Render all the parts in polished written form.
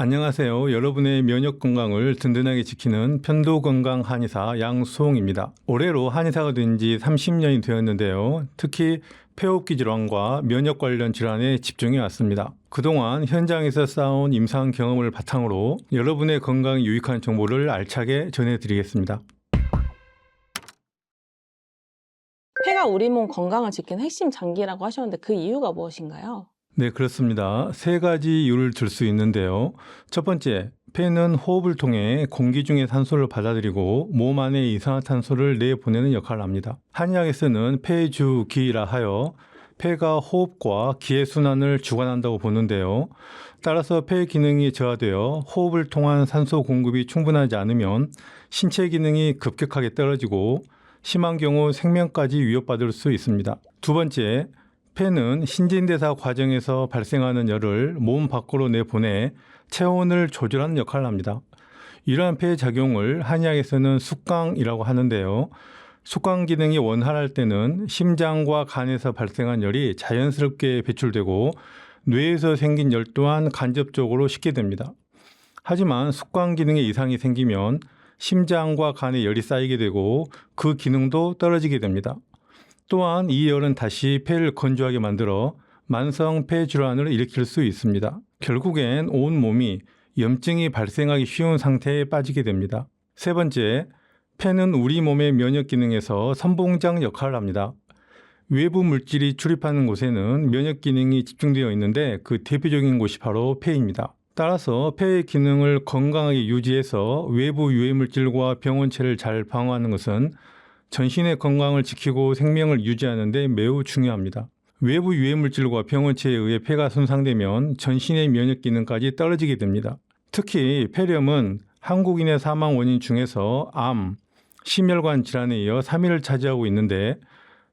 안녕하세요. 여러분의 면역 건강을 든든하게 지키는 편도건강 한의사 양수홍입니다. 올해로 한의사가 된 지 30년이 되었는데요. 특히 폐호흡기 질환과 면역 관련 질환에 집중해 왔습니다. 그동안 현장에서 쌓아온 임상 경험을 바탕으로 여러분의 건강에 유익한 정보를 알차게 전해드리겠습니다. 폐가 우리 몸 건강을 지키는 핵심 장기라고 하셨는데 그 이유가 무엇인가요? 네, 그렇습니다. 세 가지 이유를 들 수 있는데요. 첫 번째, 폐는 호흡을 통해 공기 중의 산소를 받아들이고 몸 안에 이산화탄소를 내보내는 역할을 합니다. 한의학에서는 폐주기라 하여 폐가 호흡과 기의 순환을 주관한다고 보는데요. 따라서 폐 기능이 저하되어 호흡을 통한 산소 공급이 충분하지 않으면 신체 기능이 급격하게 떨어지고 심한 경우 생명까지 위협받을 수 있습니다. 두 번째, 폐는 신진대사 과정에서 발생하는 열을 몸 밖으로 내보내 체온을 조절하는 역할을 합니다. 이러한 폐의 작용을 한의학에서는 숙광이라고 하는데요. 숙광 기능이 원활할 때는 심장과 간에서 발생한 열이 자연스럽게 배출되고 뇌에서 생긴 열 또한 간접적으로 식게 됩니다. 하지만 숙광 기능에 이상이 생기면 심장과 간에 열이 쌓이게 되고 그 기능도 떨어지게 됩니다. 또한 이 열은 다시 폐를 건조하게 만들어 만성 폐 질환을 일으킬 수 있습니다. 결국엔 온 몸이 염증이 발생하기 쉬운 상태에 빠지게 됩니다. 세 번째, 폐는 우리 몸의 면역 기능에서 선봉장 역할을 합니다. 외부 물질이 출입하는 곳에는 면역 기능이 집중되어 있는데 그 대표적인 곳이 바로 폐입니다. 따라서 폐의 기능을 건강하게 유지해서 외부 유해 물질과 병원체를 잘 방어하는 것은 전신의 건강을 지키고 생명을 유지하는 데 매우 중요합니다. 외부 유해 물질과 병원체에 의해 폐가 손상되면 전신의 면역 기능까지 떨어지게 됩니다. 특히 폐렴은 한국인의 사망 원인 중에서 암, 심혈관 질환에 이어 3위를 차지하고 있는데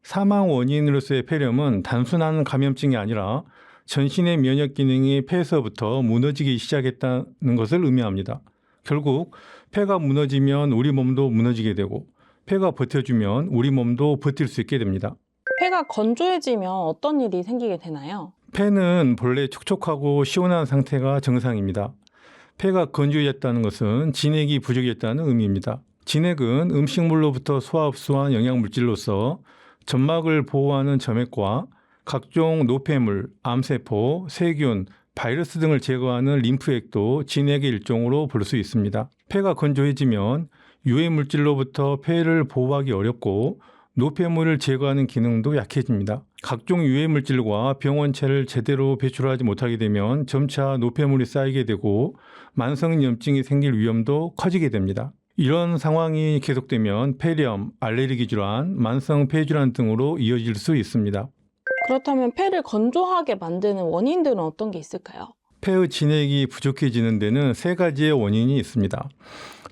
사망 원인으로서의 폐렴은 단순한 감염증이 아니라 전신의 면역 기능이 폐에서부터 무너지기 시작했다는 것을 의미합니다. 결국 폐가 무너지면 우리 몸도 무너지게 되고 폐가 버텨주면 우리 몸도 버틸 수 있게 됩니다. 폐가 건조해지면 어떤 일이 생기게 되나요? 폐는 본래 촉촉하고 시원한 상태가 정상입니다. 폐가 건조해졌다는 것은 진액이 부족했다는 의미입니다. 진액은 음식물로부터 소화 흡수한 영양물질로서 점막을 보호하는 점액과 각종 노폐물, 암세포, 세균, 바이러스 등을 제거하는 림프액도 진액의 일종으로 볼 수 있습니다. 폐가 건조해지면 유해 물질로부터 폐를 보호하기 어렵고 노폐물을 제거하는 기능도 약해집니다. 각종 유해 물질과 병원체를 제대로 배출하지 못하게 되면 점차 노폐물이 쌓이게 되고 만성염증이 생길 위험도 커지게 됩니다. 이런 상황이 계속되면 폐렴, 알레르기 질환, 만성 폐질환 등으로 이어질 수 있습니다. 그렇다면 폐를 건조하게 만드는 원인들은 어떤 게 있을까요? 폐의 진액이 부족해지는 데는 세 가지의 원인이 있습니다.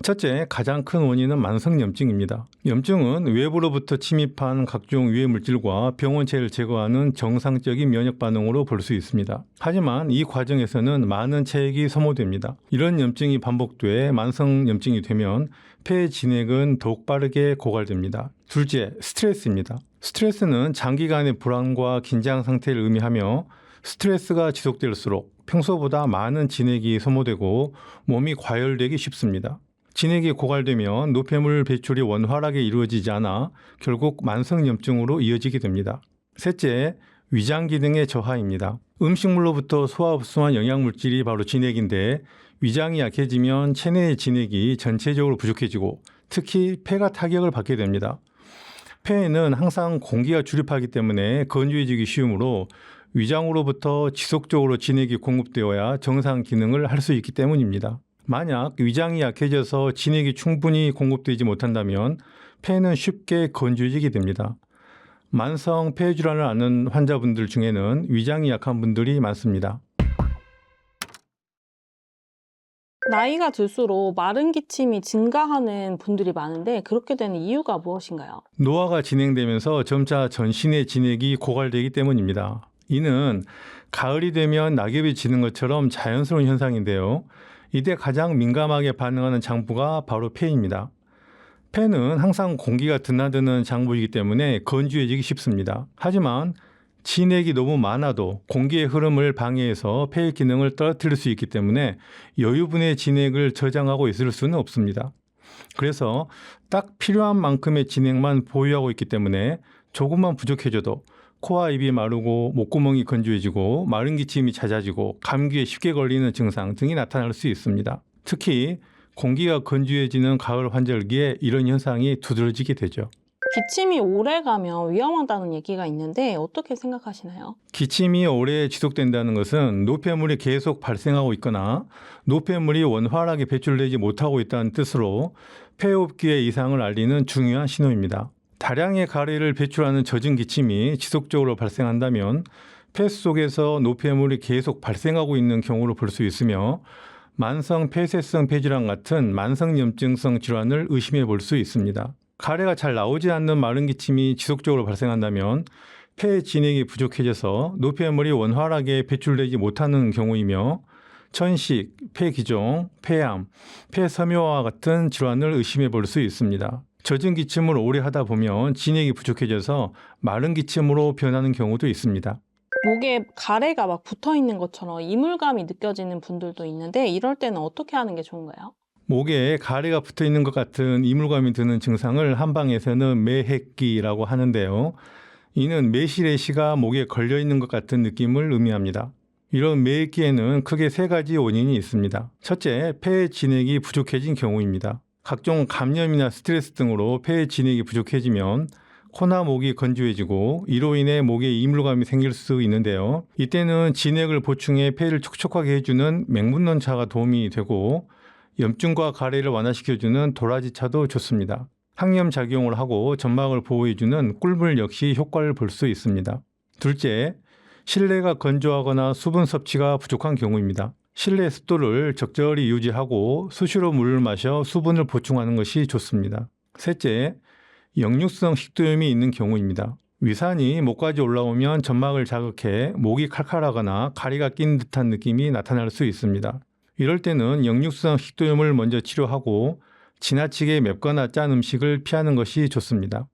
첫째, 가장 큰 원인은 만성염증입니다. 염증은 외부로부터 침입한 각종 유해 물질과 병원체를 제거하는 정상적인 면역 반응으로 볼 수 있습니다. 하지만 이 과정에서는 많은 체액이 소모됩니다. 이런 염증이 반복돼 만성염증이 되면 폐의 진액은 더욱 빠르게 고갈됩니다. 둘째, 스트레스입니다. 스트레스는 장기간의 불안과 긴장 상태를 의미하며 스트레스가 지속될수록 평소보다 많은 진액이 소모되고 몸이 과열되기 쉽습니다. 진액이 고갈되면 노폐물 배출이 원활하게 이루어지지 않아 결국 만성염증으로 이어지게 됩니다. 셋째, 위장 기능의 저하입니다. 음식물로부터 소화 흡수한 영양물질이 바로 진액인데 위장이 약해지면 체내의 진액이 전체적으로 부족해지고 특히 폐가 타격을 받게 됩니다. 폐에는 항상 공기가 출입하기 때문에 건조해지기 쉬우므로 위장으로부터 지속적으로 진액이 공급되어야 정상 기능을 할 수 있기 때문입니다. 만약 위장이 약해져서 진액이 충분히 공급되지 못한다면 폐는 쉽게 건조해지게 됩니다. 만성 폐질환을 앓는 환자분들 중에는 위장이 약한 분들이 많습니다. 나이가 들수록 마른 기침이 증가하는 분들이 많은데 그렇게 되는 이유가 무엇인가요? 노화가 진행되면서 점차 전신의 진액이 고갈되기 때문입니다. 이는 가을이 되면 낙엽이 지는 것처럼 자연스러운 현상인데요. 이때 가장 민감하게 반응하는 장부가 바로 폐입니다. 폐는 항상 공기가 드나드는 장부이기 때문에 건조해지기 쉽습니다. 하지만 진액이 너무 많아도 공기의 흐름을 방해해서 폐의 기능을 떨어뜨릴 수 있기 때문에 여유분의 진액을 저장하고 있을 수는 없습니다. 그래서 딱 필요한 만큼의 진액만 보유하고 있기 때문에 조금만 부족해져도 코와 입이 마르고 목구멍이 건조해지고 마른 기침이 잦아지고 감기에 쉽게 걸리는 증상 등이 나타날 수 있습니다. 특히 공기가 건조해지는 가을 환절기에 이런 현상이 두드러지게 되죠. 기침이 오래 가면 위험하다는 얘기가 있는데 어떻게 생각하시나요? 기침이 오래 지속된다는 것은 노폐물이 계속 발생하고 있거나 노폐물이 원활하게 배출되지 못하고 있다는 뜻으로 폐호흡기의 이상을 알리는 중요한 신호입니다. 다량의 가래를 배출하는 젖은 기침이 지속적으로 발생한다면 폐 속에서 노폐물이 계속 발생하고 있는 경우로 볼 수 있으며 만성 폐쇄성 폐질환 같은 만성염증성 질환을 의심해 볼 수 있습니다. 가래가 잘 나오지 않는 마른 기침이 지속적으로 발생한다면 폐 진액이 부족해져서 노폐물이 원활하게 배출되지 못하는 경우이며 천식, 폐기종, 폐암, 폐섬유화 같은 질환을 의심해 볼 수 있습니다. 젖은 기침을 오래 하다 보면 진액이 부족해져서 마른 기침으로 변하는 경우도 있습니다. 목에 가래가 막 붙어 있는 것처럼 이물감이 느껴지는 분들도 있는데 이럴 때는 어떻게 하는 게 좋은가요? 목에 가래가 붙어 있는 것 같은 이물감이 드는 증상을 한방에서는 매핵기라고 하는데요. 이는 매실의시가 목에 걸려 있는 것 같은 느낌을 의미합니다. 이런 매핵기에는 크게 세 가지 원인이 있습니다. 첫째, 폐의 진액이 부족해진 경우입니다. 각종 감염이나 스트레스 등으로 폐의 진액이 부족해지면 코나 목이 건조해지고 이로 인해 목에 이물감이 생길 수 있는데요. 이때는 진액을 보충해 폐를 촉촉하게 해주는 맹문논차가 도움이 되고 염증과 가래를 완화시켜주는 도라지차도 좋습니다. 항염 작용을 하고 점막을 보호해주는 꿀물 역시 효과를 볼 수 있습니다. 둘째, 실내가 건조하거나 수분 섭취가 부족한 경우입니다. 실내 습도를 적절히 유지하고 수시로 물을 마셔 수분을 보충하는 것이 좋습니다. 셋째, 역류성 식도염이 있는 경우입니다. 위산이 목까지 올라오면 점막을 자극해 목이 칼칼하거나 가리가 낀 듯한 느낌이 나타날 수 있습니다. 이럴 때는 역류성 식도염을 먼저 치료하고 지나치게 맵거나 짠 음식을 피하는 것이 좋습니다.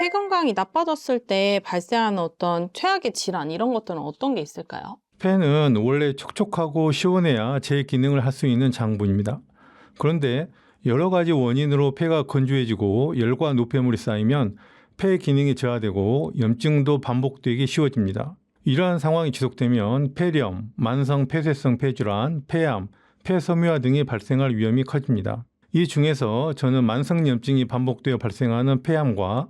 폐 건강이 나빠졌을 때 발생하는 어떤 최악의 질환 이런 것들은 어떤 게 있을까요? 폐는 원래 촉촉하고 시원해야 제 기능을 할 수 있는 장부입니다. 그런데 여러 가지 원인으로 폐가 건조해지고 열과 노폐물이 쌓이면 폐 기능이 저하되고 염증도 반복되기 쉬워집니다. 이러한 상황이 지속되면 폐렴, 만성 폐쇄성 폐질환, 폐암, 폐섬유화 등이 발생할 위험이 커집니다. 이 중에서 저는 만성염증이 반복되어 발생하는 폐암과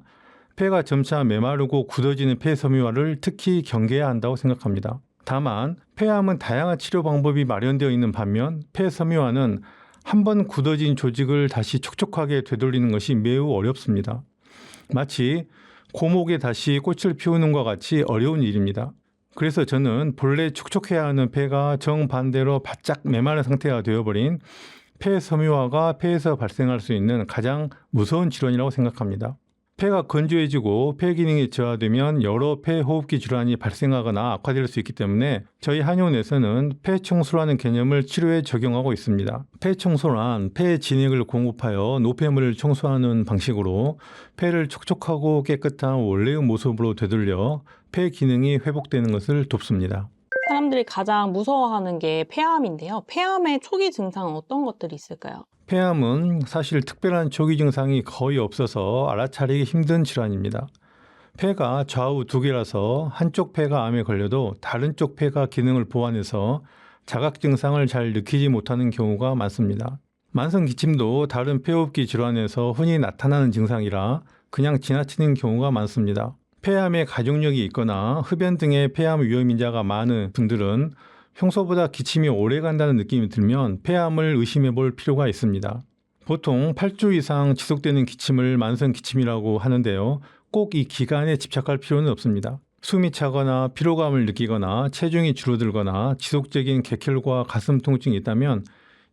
폐가 점차 메마르고 굳어지는 폐섬유화를 특히 경계해야 한다고 생각합니다. 다만 폐암은 다양한 치료 방법이 마련되어 있는 반면 폐섬유화는 한번 굳어진 조직을 다시 촉촉하게 되돌리는 것이 매우 어렵습니다. 마치 고목에 다시 꽃을 피우는 것과 같이 어려운 일입니다. 그래서 저는 본래 촉촉해야 하는 폐가 정반대로 바짝 메마른 상태가 되어버린 폐섬유화가 폐에서 발생할 수 있는 가장 무서운 질환이라고 생각합니다. 폐가 건조해지고 폐 기능이 저하되면 여러 폐호흡기 질환이 발생하거나 악화될 수 있기 때문에 저희 한의원에서는 폐청소라는 개념을 치료에 적용하고 있습니다. 폐청소란 폐의 진액을 공급하여 노폐물을 청소하는 방식으로 폐를 촉촉하고 깨끗한 원래의 모습으로 되돌려 폐 기능이 회복되는 것을 돕습니다. 사람들이 가장 무서워하는 게 폐암인데요. 폐암의 초기 증상은 어떤 것들이 있을까요? 폐암은 사실 특별한 초기 증상이 거의 없어서 알아차리기 힘든 질환입니다. 폐가 좌우 두 개라서 한쪽 폐가 암에 걸려도 다른 쪽 폐가 기능을 보완해서 자각 증상을 잘 느끼지 못하는 경우가 많습니다. 만성 기침도 다른 폐호흡기 질환에서 흔히 나타나는 증상이라 그냥 지나치는 경우가 많습니다. 폐암에 가족력이 있거나 흡연 등의 폐암 위험 인자가 많은 분들은 평소보다 기침이 오래 간다는 느낌이 들면 폐암을 의심해 볼 필요가 있습니다. 보통 8주 이상 지속되는 기침을 만성 기침이라고 하는데요. 꼭 이 기간에 집착할 필요는 없습니다. 숨이 차거나 피로감을 느끼거나 체중이 줄어들거나 지속적인 객혈과 가슴 통증이 있다면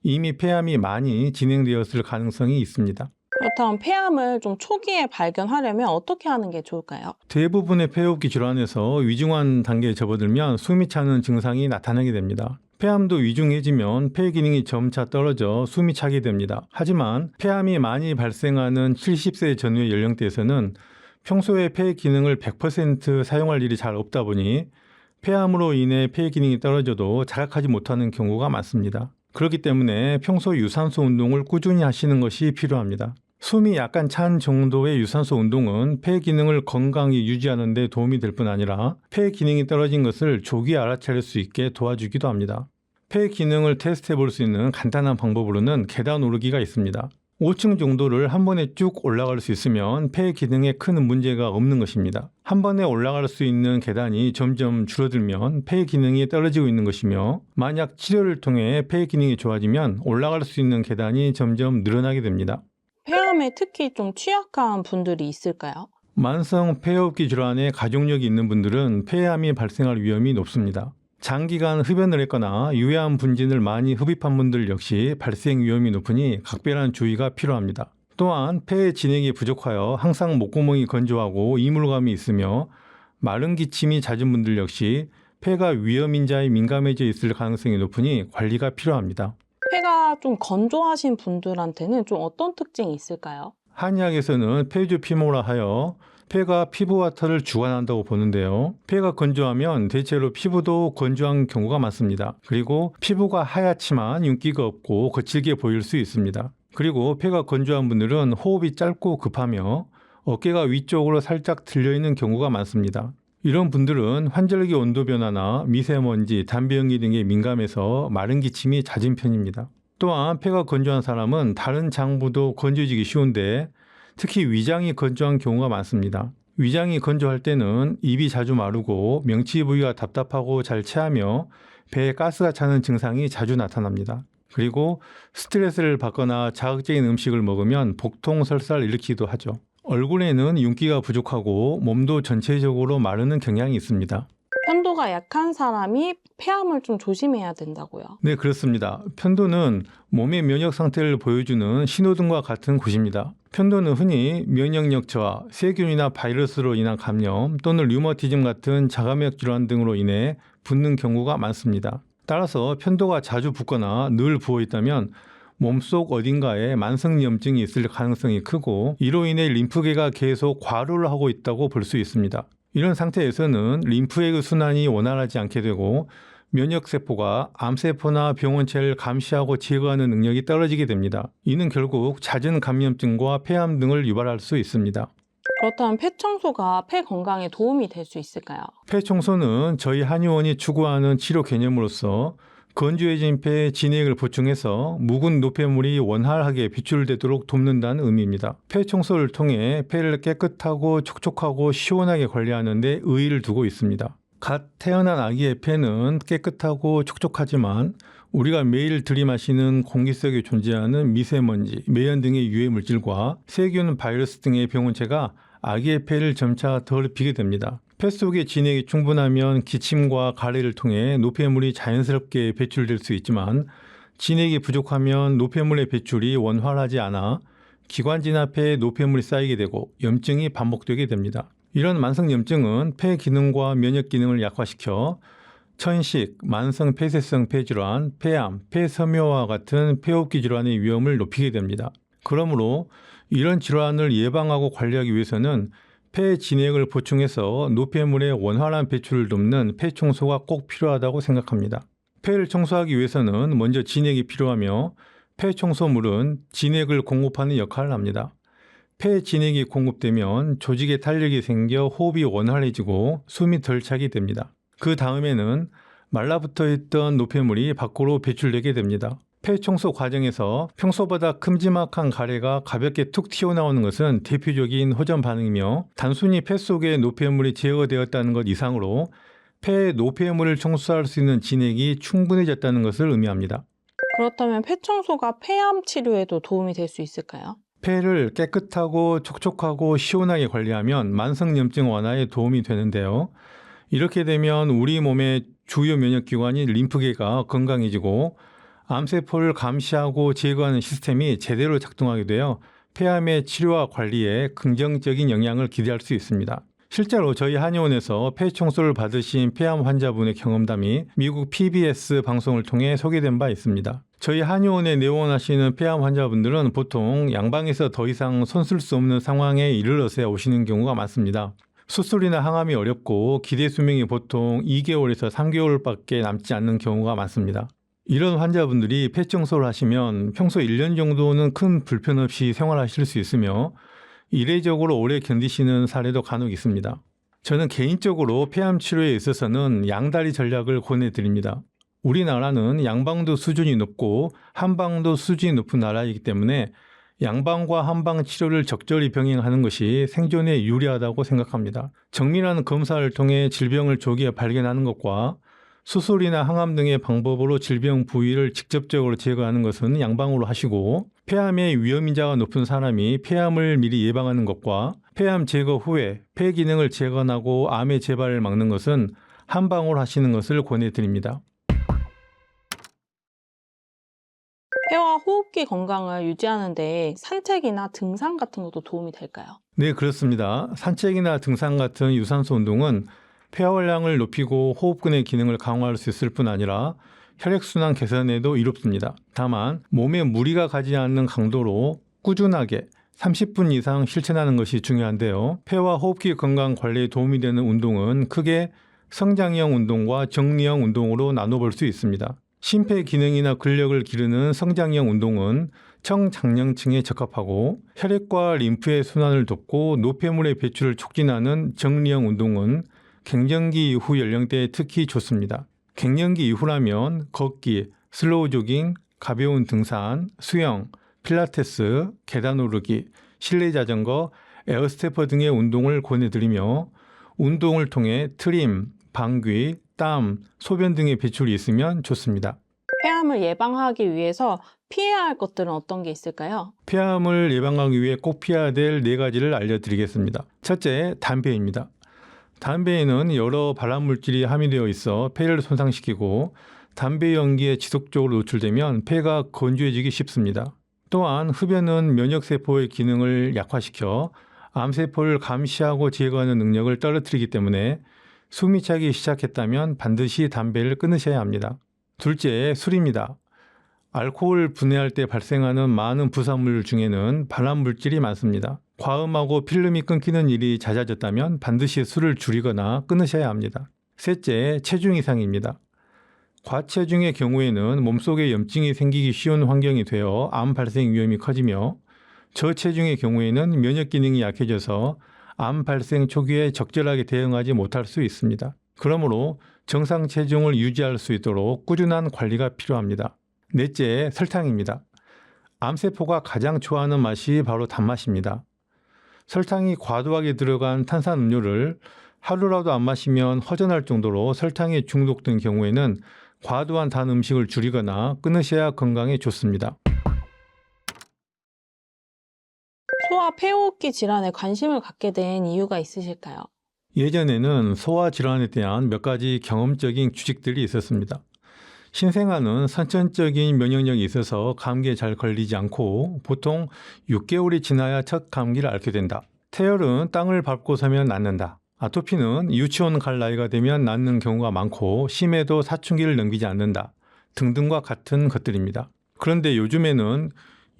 이미 폐암이 많이 진행되었을 가능성이 있습니다. 그렇다면 폐암을 좀 초기에 발견하려면 어떻게 하는 게 좋을까요? 대부분의 폐호흡기 질환에서 위중한 단계에 접어들면 숨이 차는 증상이 나타나게 됩니다. 폐암도 위중해지면 폐 기능이 점차 떨어져 숨이 차게 됩니다. 하지만 폐암이 많이 발생하는 70세 전후의 연령대에서는 평소에 폐 기능을 100% 사용할 일이 잘 없다 보니 폐암으로 인해 폐 기능이 떨어져도 자각하지 못하는 경우가 많습니다. 그렇기 때문에 평소 유산소 운동을 꾸준히 하시는 것이 필요합니다. 숨이 약간 찬 정도의 유산소 운동은 폐 기능을 건강히 유지하는 데 도움이 될 뿐 아니라 폐 기능이 떨어진 것을 조기 알아차릴 수 있게 도와주기도 합니다. 폐 기능을 테스트해 볼 수 있는 간단한 방법으로는 계단 오르기가 있습니다. 5층 정도를 한 번에 쭉 올라갈 수 있으면 폐 기능에 큰 문제가 없는 것입니다. 한 번에 올라갈 수 있는 계단이 점점 줄어들면 폐 기능이 떨어지고 있는 것이며, 만약 치료를 통해 폐 기능이 좋아지면 올라갈 수 있는 계단이 점점 늘어나게 됩니다. 폐암에 특히 좀 취약한 분들이 있을까요? 만성 폐호흡기 질환에 가족력이 있는 분들은 폐암이 발생할 위험이 높습니다. 장기간 흡연을 했거나 유해한 분진을 많이 흡입한 분들 역시 발생 위험이 높으니 각별한 주의가 필요합니다. 또한 폐의 진액이 부족하여 항상 목구멍이 건조하고 이물감이 있으며 마른 기침이 잦은 분들 역시 폐가 위험인자에 민감해져 있을 가능성이 높으니 관리가 필요합니다. 폐가 좀 건조하신 분들한테는 좀 어떤 특징이 있을까요? 한의학에서는 폐주피모라 하여 폐가 피부와 털을 주관한다고 보는데요. 폐가 건조하면 대체로 피부도 건조한 경우가 많습니다. 그리고 피부가 하얗지만 윤기가 없고 거칠게 보일 수 있습니다. 그리고 폐가 건조한 분들은 호흡이 짧고 급하며 어깨가 위쪽으로 살짝 들려있는 경우가 많습니다. 이런 분들은 환절기 온도 변화나 미세먼지, 담배 연기 등에 민감해서 마른 기침이 잦은 편입니다. 또한 폐가 건조한 사람은 다른 장부도 건조해지기 쉬운데 특히 위장이 건조한 경우가 많습니다. 위장이 건조할 때는 입이 자주 마르고 명치 부위가 답답하고 잘 체하며 배에 가스가 차는 증상이 자주 나타납니다. 그리고 스트레스를 받거나 자극적인 음식을 먹으면 복통, 설사를 일으키기도 하죠. 얼굴에는 윤기가 부족하고 몸도 전체적으로 마르는 경향이 있습니다. 편도가 약한 사람이 폐암을 좀 조심해야 된다고요. 네, 그렇습니다. 편도는 몸의 면역 상태를 보여주는 신호등과 같은 곳입니다. 편도는 흔히 면역력 저하, 세균이나 바이러스로 인한 감염 또는 류머티즘 같은 자가면역 질환 등으로 인해 붓는 경우가 많습니다. 따라서 편도가 자주 붓거나 늘 부어 있다면 몸속 어딘가에 만성염증이 있을 가능성이 크고, 이로 인해 림프계가 계속 과로를 하고 있다고 볼 수 있습니다. 이런 상태에서는 림프의 순환이 원활하지 않게 되고 면역세포가 암세포나 병원체를 감시하고 제거하는 능력이 떨어지게 됩니다. 이는 결국 잦은 감염증과 폐암 등을 유발할 수 있습니다. 그렇다면 폐 청소가 폐 건강에 도움이 될 수 있을까요? 폐 청소는 저희 한의원이 추구하는 치료 개념으로서 건조해진 폐에 진액을 보충해서 묵은 노폐물이 원활하게 배출되도록 돕는다는 의미입니다. 폐 청소를 통해 폐를 깨끗하고 촉촉하고 시원하게 관리하는 데 의의를 두고 있습니다. 갓 태어난 아기의 폐는 깨끗하고 촉촉하지만 우리가 매일 들이마시는 공기 속에 존재하는 미세먼지, 매연 등의 유해 물질과 세균, 바이러스 등의 병원체가 아기의 폐를 점차 더럽히게 됩니다. 폐 속에 진액이 충분하면 기침과 가래를 통해 노폐물이 자연스럽게 배출될 수 있지만, 진액이 부족하면 노폐물의 배출이 원활하지 않아 기관지나 폐에 노폐물이 쌓이게 되고 염증이 반복되게 됩니다. 이런 만성염증은 폐 기능과 면역 기능을 약화시켜 천식, 만성 폐쇄성 폐질환, 폐암, 폐섬유화와 같은 폐호흡기 질환의 위험을 높이게 됩니다. 그러므로 이런 질환을 예방하고 관리하기 위해서는 폐 진액을 보충해서 노폐물의 원활한 배출을 돕는 폐 청소가 꼭 필요하다고 생각합니다. 폐를 청소하기 위해서는 먼저 진액이 필요하며 폐 청소물은 진액을 공급하는 역할을 합니다. 폐 진액이 공급되면 조직에 탄력이 생겨 호흡이 원활해지고 숨이 덜 차게 됩니다. 그 다음에는 말라붙어 있던 노폐물이 밖으로 배출되게 됩니다. 폐 청소 과정에서 평소보다 큼지막한 가래가 가볍게 툭 튀어나오는 것은 대표적인 호전 반응이며, 단순히 폐 속에 노폐물이 제거되었다는 것 이상으로 폐의 노폐물을 청소할 수 있는 진액이 충분해졌다는 것을 의미합니다. 그렇다면 폐 청소가 폐암 치료에도 도움이 될 수 있을까요? 폐를 깨끗하고 촉촉하고 시원하게 관리하면 만성염증 완화에 도움이 되는데요. 이렇게 되면 우리 몸의 주요 면역기관인 림프계가 건강해지고 암세포를 감시하고 제거하는 시스템이 제대로 작동하게 되어 폐암의 치료와 관리에 긍정적인 영향을 기대할 수 있습니다. 실제로 저희 한의원에서 폐 청소를 받으신 폐암 환자분의 경험담이 미국 PBS 방송을 통해 소개된 바 있습니다. 저희 한의원에 내원하시는 폐암 환자분들은 보통 양방에서 더 이상 손 쓸 수 없는 상황에 이르러서야 오시는 경우가 많습니다. 수술이나 항암이 어렵고 기대 수명이 보통 2개월에서 3개월밖에 남지 않는 경우가 많습니다. 이런 환자분들이 폐 청소를 하시면 평소 1년 정도는 큰 불편 없이 생활하실 수 있으며 이례적으로 오래 견디시는 사례도 간혹 있습니다. 저는 개인적으로 폐암 치료에 있어서는 양다리 전략을 권해드립니다. 우리나라는 양방도 수준이 높고 한방도 수준이 높은 나라이기 때문에 양방과 한방 치료를 적절히 병행하는 것이 생존에 유리하다고 생각합니다. 정밀한 검사를 통해 질병을 조기에 발견하는 것과 수술이나 항암 등의 방법으로 질병 부위를 직접적으로 제거하는 것은 양방으로 하시고, 폐암의 위험인자가 높은 사람이 폐암을 미리 예방하는 것과 폐암 제거 후에 폐 기능을 재건하고 암의 재발을 막는 것은 한방으로 하시는 것을 권해드립니다. 폐와 호흡기 건강을 유지하는 데 산책이나 등산 같은 것도 도움이 될까요? 네, 그렇습니다. 산책이나 등산 같은 유산소 운동은 폐활량을 높이고 호흡근의 기능을 강화할 수 있을 뿐 아니라 혈액순환 개선에도 이롭습니다. 다만 몸에 무리가 가지 않는 강도로 꾸준하게 30분 이상 실천하는 것이 중요한데요. 폐와 호흡기 건강 관리에 도움이 되는 운동은 크게 성장형 운동과 정리형 운동으로 나눠볼 수 있습니다. 심폐 기능이나 근력을 기르는 성장형 운동은 청장년층에 적합하고, 혈액과 림프의 순환을 돕고 노폐물의 배출을 촉진하는 정리형 운동은 갱년기 이후 연령대에 특히 좋습니다. 갱년기 이후라면 걷기, 슬로우 조깅, 가벼운 등산, 수영, 필라테스, 계단 오르기, 실내 자전거, 에어스태퍼 등의 운동을 권해드리며, 운동을 통해 트림, 방귀, 땀, 소변 등의 배출이 있으면 좋습니다. 폐암을 예방하기 위해서 피해야 할 것들은 어떤 게 있을까요? 폐암을 예방하기 위해 꼭 피해야 될 4가지를 알려드리겠습니다. 첫째, 담배입니다. 담배에는 여러 발암물질이 함유되어 있어 폐를 손상시키고, 담배 연기에 지속적으로 노출되면 폐가 건조해지기 쉽습니다. 또한 흡연은 면역세포의 기능을 약화시켜 암세포를 감시하고 제거하는 능력을 떨어뜨리기 때문에 숨이 차기 시작했다면 반드시 담배를 끊으셔야 합니다. 둘째, 술입니다. 알코올 분해할 때 발생하는 많은 부산물 중에는 발암물질이 많습니다. 과음하고 필름이 끊기는 일이 잦아졌다면 반드시 술을 줄이거나 끊으셔야 합니다. 셋째, 체중 이상입니다. 과체중의 경우에는 몸속에 염증이 생기기 쉬운 환경이 되어 암 발생 위험이 커지며, 저체중의 경우에는 면역 기능이 약해져서 암 발생 초기에 적절하게 대응하지 못할 수 있습니다. 그러므로 정상 체중을 유지할 수 있도록 꾸준한 관리가 필요합니다. 넷째, 설탕입니다. 암세포가 가장 좋아하는 맛이 바로 단맛입니다. 설탕이 과도하게 들어간 탄산음료를 하루라도 안 마시면 허전할 정도로 설탕에 중독된 경우에는 과도한 단 음식을 줄이거나 끊으셔야 건강에 좋습니다. 소아 폐호흡기 질환에 관심을 갖게 된 이유가 있으실까요? 예전에는 소아 질환에 대한 몇 가지 경험적인 규칙들이 있었습니다. 신생아는 선천적인 면역력이 있어서 감기에 잘 걸리지 않고 보통 6개월이 지나야 첫 감기를 앓게 된다. 태열은 땅을 밟고 서면 낫는다. 아토피는 유치원 갈 나이가 되면 낫는 경우가 많고 심해도 사춘기를 넘기지 않는다. 등등과 같은 것들입니다. 그런데 요즘에는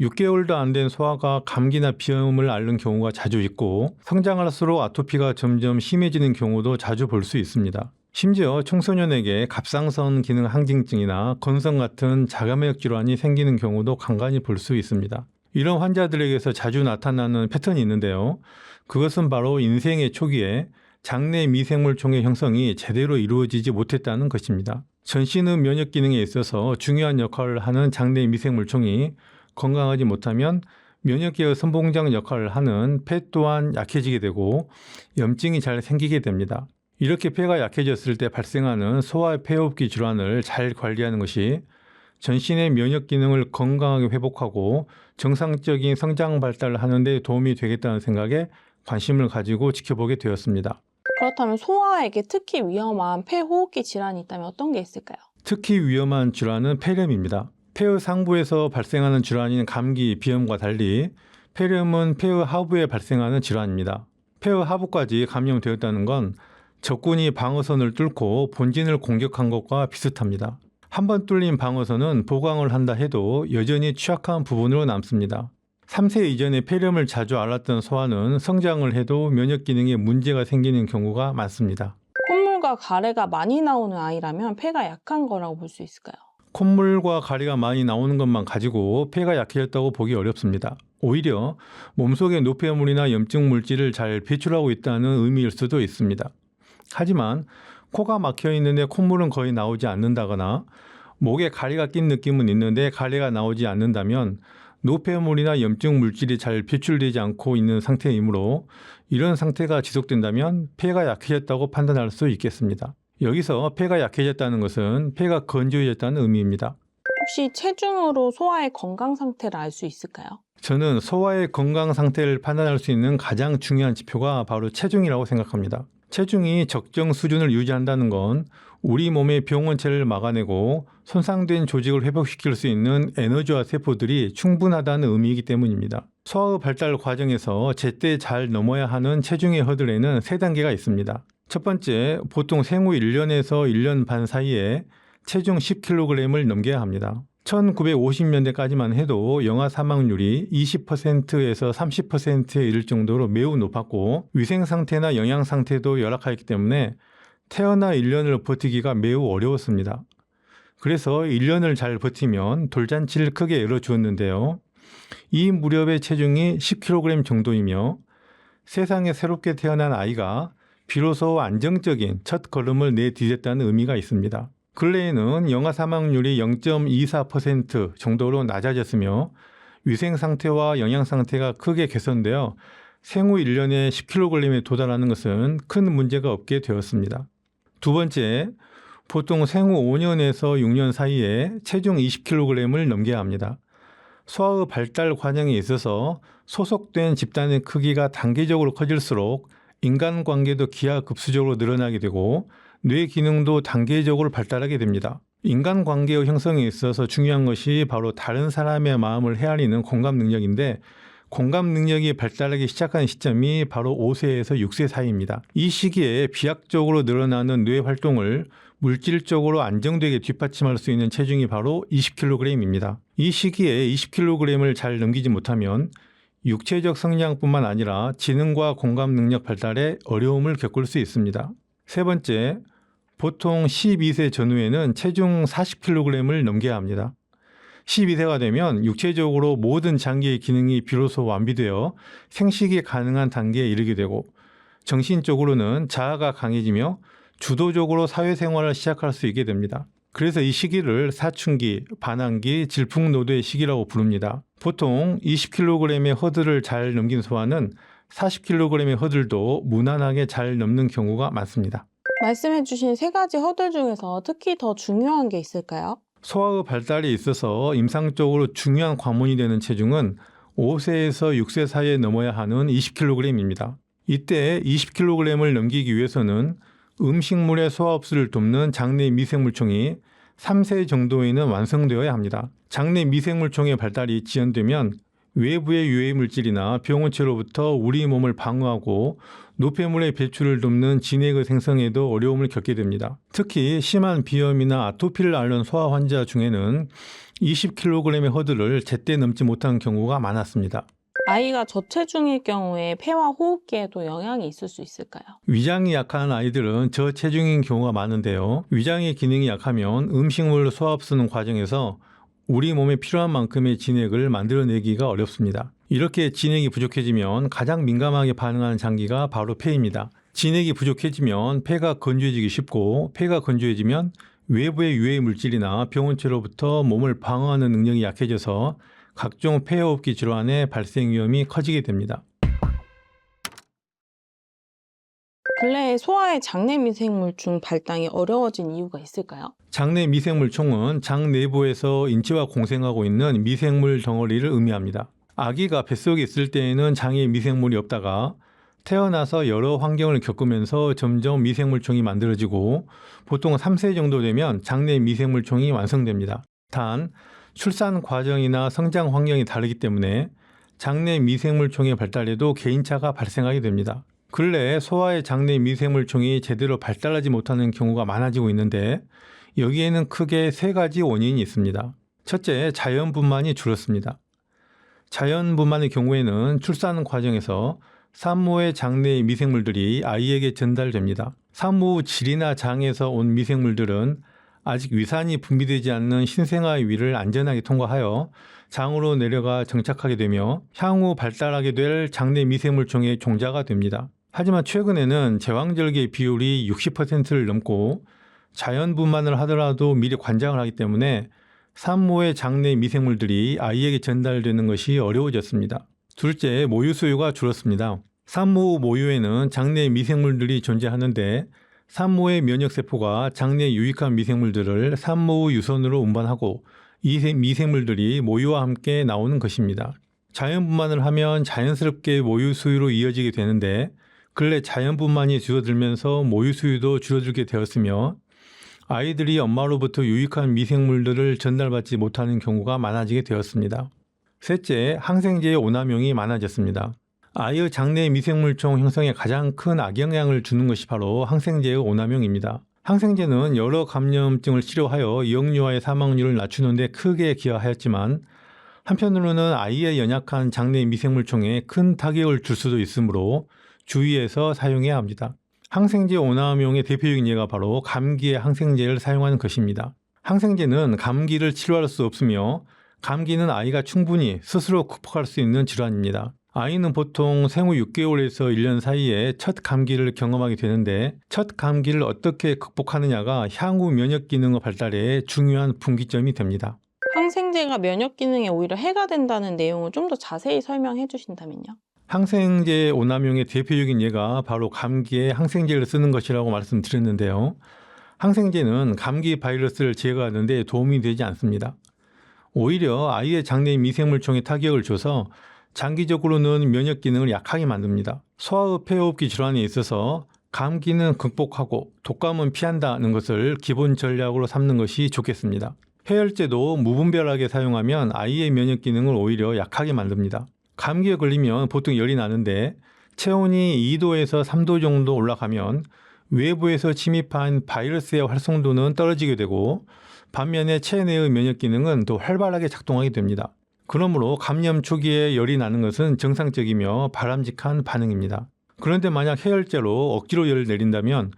6개월도 안 된 소아가 감기나 비염을 앓는 경우가 자주 있고, 성장할수록 아토피가 점점 심해지는 경우도 자주 볼 수 있습니다. 심지어 청소년에게 갑상선 기능 항진증이나 건성 같은 자가면역 질환이 생기는 경우도 간간히 볼 수 있습니다. 이런 환자들에게서 자주 나타나는 패턴이 있는데요. 그것은 바로 인생의 초기에 장내 미생물총의 형성이 제대로 이루어지지 못했다는 것입니다. 전신의 면역 기능에 있어서 중요한 역할을 하는 장내 미생물총이 건강하지 못하면 면역계의 선봉장 역할을 하는 폐 또한 약해지게 되고 염증이 잘 생기게 됩니다. 이렇게 폐가 약해졌을 때 발생하는 소아 폐호흡기 질환을 잘 관리하는 것이 전신의 면역 기능을 건강하게 회복하고 정상적인 성장 발달을 하는 데 도움이 되겠다는 생각에 관심을 가지고 지켜보게 되었습니다. 그렇다면 소아에게 특히 위험한 폐호흡기 질환이 있다면 어떤 게 있을까요? 특히 위험한 질환은 폐렴입니다. 폐의 상부에서 발생하는 질환인 감기, 비염과 달리 폐렴은 폐의 하부에 발생하는 질환입니다. 폐의 하부까지 감염되었다는 건 적군이 방어선을 뚫고 본진을 공격한 것과 비슷합니다. 한번 뚫린 방어선은 보강을 한다 해도 여전히 취약한 부분으로 남습니다. 3세 이전에 폐렴을 자주 앓았던 소아는 성장을 해도 면역 기능에 문제가 생기는 경우가 많습니다. 콧물과 가래가 많이 나오는 아이라면 폐가 약한 거라고 볼 수 있을까요? 콧물과 가래가 많이 나오는 것만 가지고 폐가 약해졌다고 보기 어렵습니다. 오히려 몸속의 노폐물이나 염증 물질을 잘 배출하고 있다는 의미일 수도 있습니다. 하지만 코가 막혀 있는데 콧물은 거의 나오지 않는다거나 목에 가래가 낀 느낌은 있는데 가래가 나오지 않는다면 노폐물이나 염증 물질이 잘 배출되지 않고 있는 상태이므로 이런 상태가 지속된다면 폐가 약해졌다고 판단할 수 있겠습니다. 여기서 폐가 약해졌다는 것은 폐가 건조해졌다는 의미입니다. 혹시 체중으로 소아의 건강 상태를 알 수 있을까요? 저는 소아의 건강 상태를 판단할 수 있는 가장 중요한 지표가 바로 체중이라고 생각합니다. 체중이 적정 수준을 유지한다는 건 우리 몸의 병원체를 막아내고 손상된 조직을 회복시킬 수 있는 에너지와 세포들이 충분하다는 의미이기 때문입니다. 소아의 발달 과정에서 제때 잘 넘어야 하는 체중의 허들에는 3단계가 있습니다. 첫 번째, 보통 생후 1년에서 1년 반 사이에 체중 10kg을 넘겨야 합니다. 1950년대까지만 해도 영아 사망률이 20%에서 30%에 이를 정도로 매우 높았고 위생 상태나 영양 상태도 열악하였기 때문에 태어나 1년을 버티기가 매우 어려웠습니다. 그래서 1년을 잘 버티면 돌잔치를 크게 열어주었는데요. 이 무렵의 체중이 10kg 정도이며 세상에 새롭게 태어난 아이가 비로소 안정적인 첫 걸음을 내디뎠다는 의미가 있습니다. 근래에는 영아 사망률이 0.24% 정도로 낮아졌으며 위생 상태와 영양 상태가 크게 개선되어 생후 1년에 10kg에 도달하는 것은 큰 문제가 없게 되었습니다. 두 번째, 보통 생후 5년에서 6년 사이에 체중 20kg을 넘겨야 합니다. 소아의 발달 과정에 있어서 소속된 집단의 크기가 단계적으로 커질수록 인간관계도 기하급수적으로 늘어나게 되고 뇌 기능도 단계적으로 발달하게 됩니다. 인간관계의 형성에 있어서 중요한 것이 바로 다른 사람의 마음을 헤아리는 공감 능력인데 공감 능력이 발달하기 시작한 시점이 바로 5세에서 6세 사이입니다. 이 시기에 비약적으로 늘어나는 뇌 활동을 물질적으로 안정되게 뒷받침할 수 있는 체중이 바로 20kg입니다. 이 시기에 20kg을 잘 넘기지 못하면 육체적 성장뿐만 아니라 지능과 공감 능력 발달에 어려움을 겪을 수 있습니다. 세 번째, 보통 12세 전후에는 체중 40kg을 넘겨야 합니다. 12세가 되면 육체적으로 모든 장기의 기능이 비로소 완비되어 생식이 가능한 단계에 이르게 되고 정신적으로는 자아가 강해지며 주도적으로 사회생활을 시작할 수 있게 됩니다. 그래서 이 시기를 사춘기, 반항기, 질풍노도의 시기라고 부릅니다. 보통 20kg의 허들을 잘 넘긴 소아는 40kg의 허들도 무난하게 잘 넘는 경우가 많습니다. 말씀해주신 3가지 허들 중에서 특히 더 중요한 게 있을까요? 소아의 발달에 있어서 임상적으로 중요한 관문이 되는 체중은 5세에서 6세 사이에 넘어야 하는 20kg입니다. 이때 20kg을 넘기기 위해서는 음식물의 소화 흡수를 돕는 장내 미생물총이 3세 정도에는 완성되어야 합니다. 장내 미생물총의 발달이 지연되면 외부의 유해 물질이나 병원체로부터 우리 몸을 방어하고 노폐물의 배출을 돕는 진액의 생성에도 어려움을 겪게 됩니다. 특히 심한 비염이나 아토피를 앓는 소아 환자 중에는 20kg의 허들을 제때 넘지 못한 경우가 많았습니다. 아이가 저체중일 경우에 폐와 호흡기에도 영향이 있을 수 있을까요? 위장이 약한 아이들은 저체중인 경우가 많은데요. 위장의 기능이 약하면 음식물을 소화 흡수하는 과정에서 우리 몸에 필요한 만큼의 진액을 만들어내기가 어렵습니다. 이렇게 진액이 부족해지면 가장 민감하게 반응하는 장기가 바로 폐입니다. 진액이 부족해지면 폐가 건조해지기 쉽고 폐가 건조해지면 외부의 유해 물질이나 병원체로부터 몸을 방어하는 능력이 약해져서 각종 폐호흡기 질환의 발생 위험이 커지게 됩니다. 근래에 소아의 장내 미생물총 발당이 어려워진 이유가 있을까요? 장내 미생물총은 장 내부에서 인체와 공생하고 있는 미생물 덩어리를 의미합니다. 아기가 뱃속에 있을 때에는 장에 미생물이 없다가 태어나서 여러 환경을 겪으면서 점점 미생물총이 만들어지고 보통 3세 정도 되면 장내 미생물총이 완성됩니다. 단 출산 과정이나 성장 환경이 다르기 때문에 장내 미생물총의 발달에도 개인차가 발생하게 됩니다. 근래 소아의 장내 미생물총이 제대로 발달하지 못하는 경우가 많아지고 있는데 여기에는 크게 세 가지 원인이 있습니다. 첫째, 자연분만이 줄었습니다. 자연분만의 경우에는 출산 과정에서 산모의 장내의 미생물들이 아이에게 전달됩니다. 산모 질이나 장에서 온 미생물들은 아직 위산이 분비되지 않는 신생아의 위를 안전하게 통과하여 장으로 내려가 정착하게 되며 향후 발달하게 될 장내 미생물종의 종자가 됩니다. 하지만 최근에는 제왕절개 비율이 60%를 넘고 자연분만을 하더라도 미리 관장을 하기 때문에 산모의 장내 미생물들이 아이에게 전달되는 것이 어려워졌습니다. 둘째, 모유 수요가 줄었습니다. 산모 모유에는 장내 미생물들이 존재하는데 산모의 면역세포가 장내 유익한 미생물들을 산모 유선으로 운반하고 이 미생물들이 모유와 함께 나오는 것입니다. 자연분만을 하면 자연스럽게 모유 수유로 이어지게 되는데 근래 자연분만이 줄어들면서 모유 수유도 줄어들게 되었으며 아이들이 엄마로부터 유익한 미생물들을 전달받지 못하는 경우가 많아지게 되었습니다. 셋째, 항생제의 오남용이 많아졌습니다. 아이의 장내 미생물종 형성에 가장 큰 악영향을 주는 것이 바로 항생제의 오남용입니다. 항생제는 여러 감염증을 치료하여 영유아의 사망률을 낮추는 데 크게 기여하였지만 한편으로는 아이의 연약한 장내 미생물종에 큰 타격을 줄 수도 있으므로 주의해서 사용해야 합니다. 항생제 오남용의 대표적인 예가 바로 감기에 항생제를 사용하는 것입니다. 항생제는 감기를 치료할 수 없으며 감기는 아이가 충분히 스스로 극복할 수 있는 질환입니다. 아이는 보통 생후 6개월에서 1년 사이에 첫 감기를 경험하게 되는데 첫 감기를 어떻게 극복하느냐가 향후 면역 기능의 발달에 중요한 분기점이 됩니다. 항생제가 면역 기능에 오히려 해가 된다는 내용을 좀 더 자세히 설명해 주신다면요. 항생제 오남용의 대표적인 예가 바로 감기에 항생제를 쓰는 것이라고 말씀드렸는데요. 항생제는 감기 바이러스를 제거하는 데 도움이 되지 않습니다. 오히려 아이의 장내 미생물종에 타격을 줘서 장기적으로는 면역 기능을 약하게 만듭니다. 소아의 폐호흡기 질환에 있어서 감기는 극복하고 독감은 피한다는 것을 기본 전략으로 삼는 것이 좋겠습니다. 해열제도 무분별하게 사용하면 아이의 면역 기능을 오히려 약하게 만듭니다. 감기에 걸리면 보통 열이 나는데 체온이 2도에서 3도 정도 올라가면 외부에서 침입한 바이러스의 활성도는 떨어지게 되고 반면에 체내의 면역 기능은 더 활발하게 작동하게 됩니다. 그러므로 감염 초기에 열이 나는 것은 정상적이며 바람직한 반응입니다. 그런데 만약 해열제로 억지로 열을 내린다면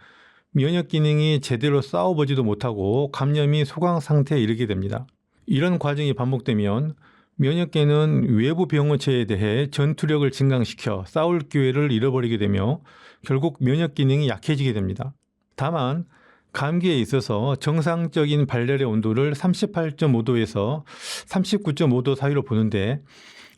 면역 기능이 제대로 싸워보지도 못하고 감염이 소강 상태에 이르게 됩니다. 이런 과정이 반복되면 면역계는 외부 병원체에 대해 전투력을 증강시켜 싸울 기회를 잃어버리게 되며 결국 면역 기능이 약해지게 됩니다. 다만 감기에 있어서 정상적인 발열의 온도를 38.5도에서 39.5도 사이로 보는데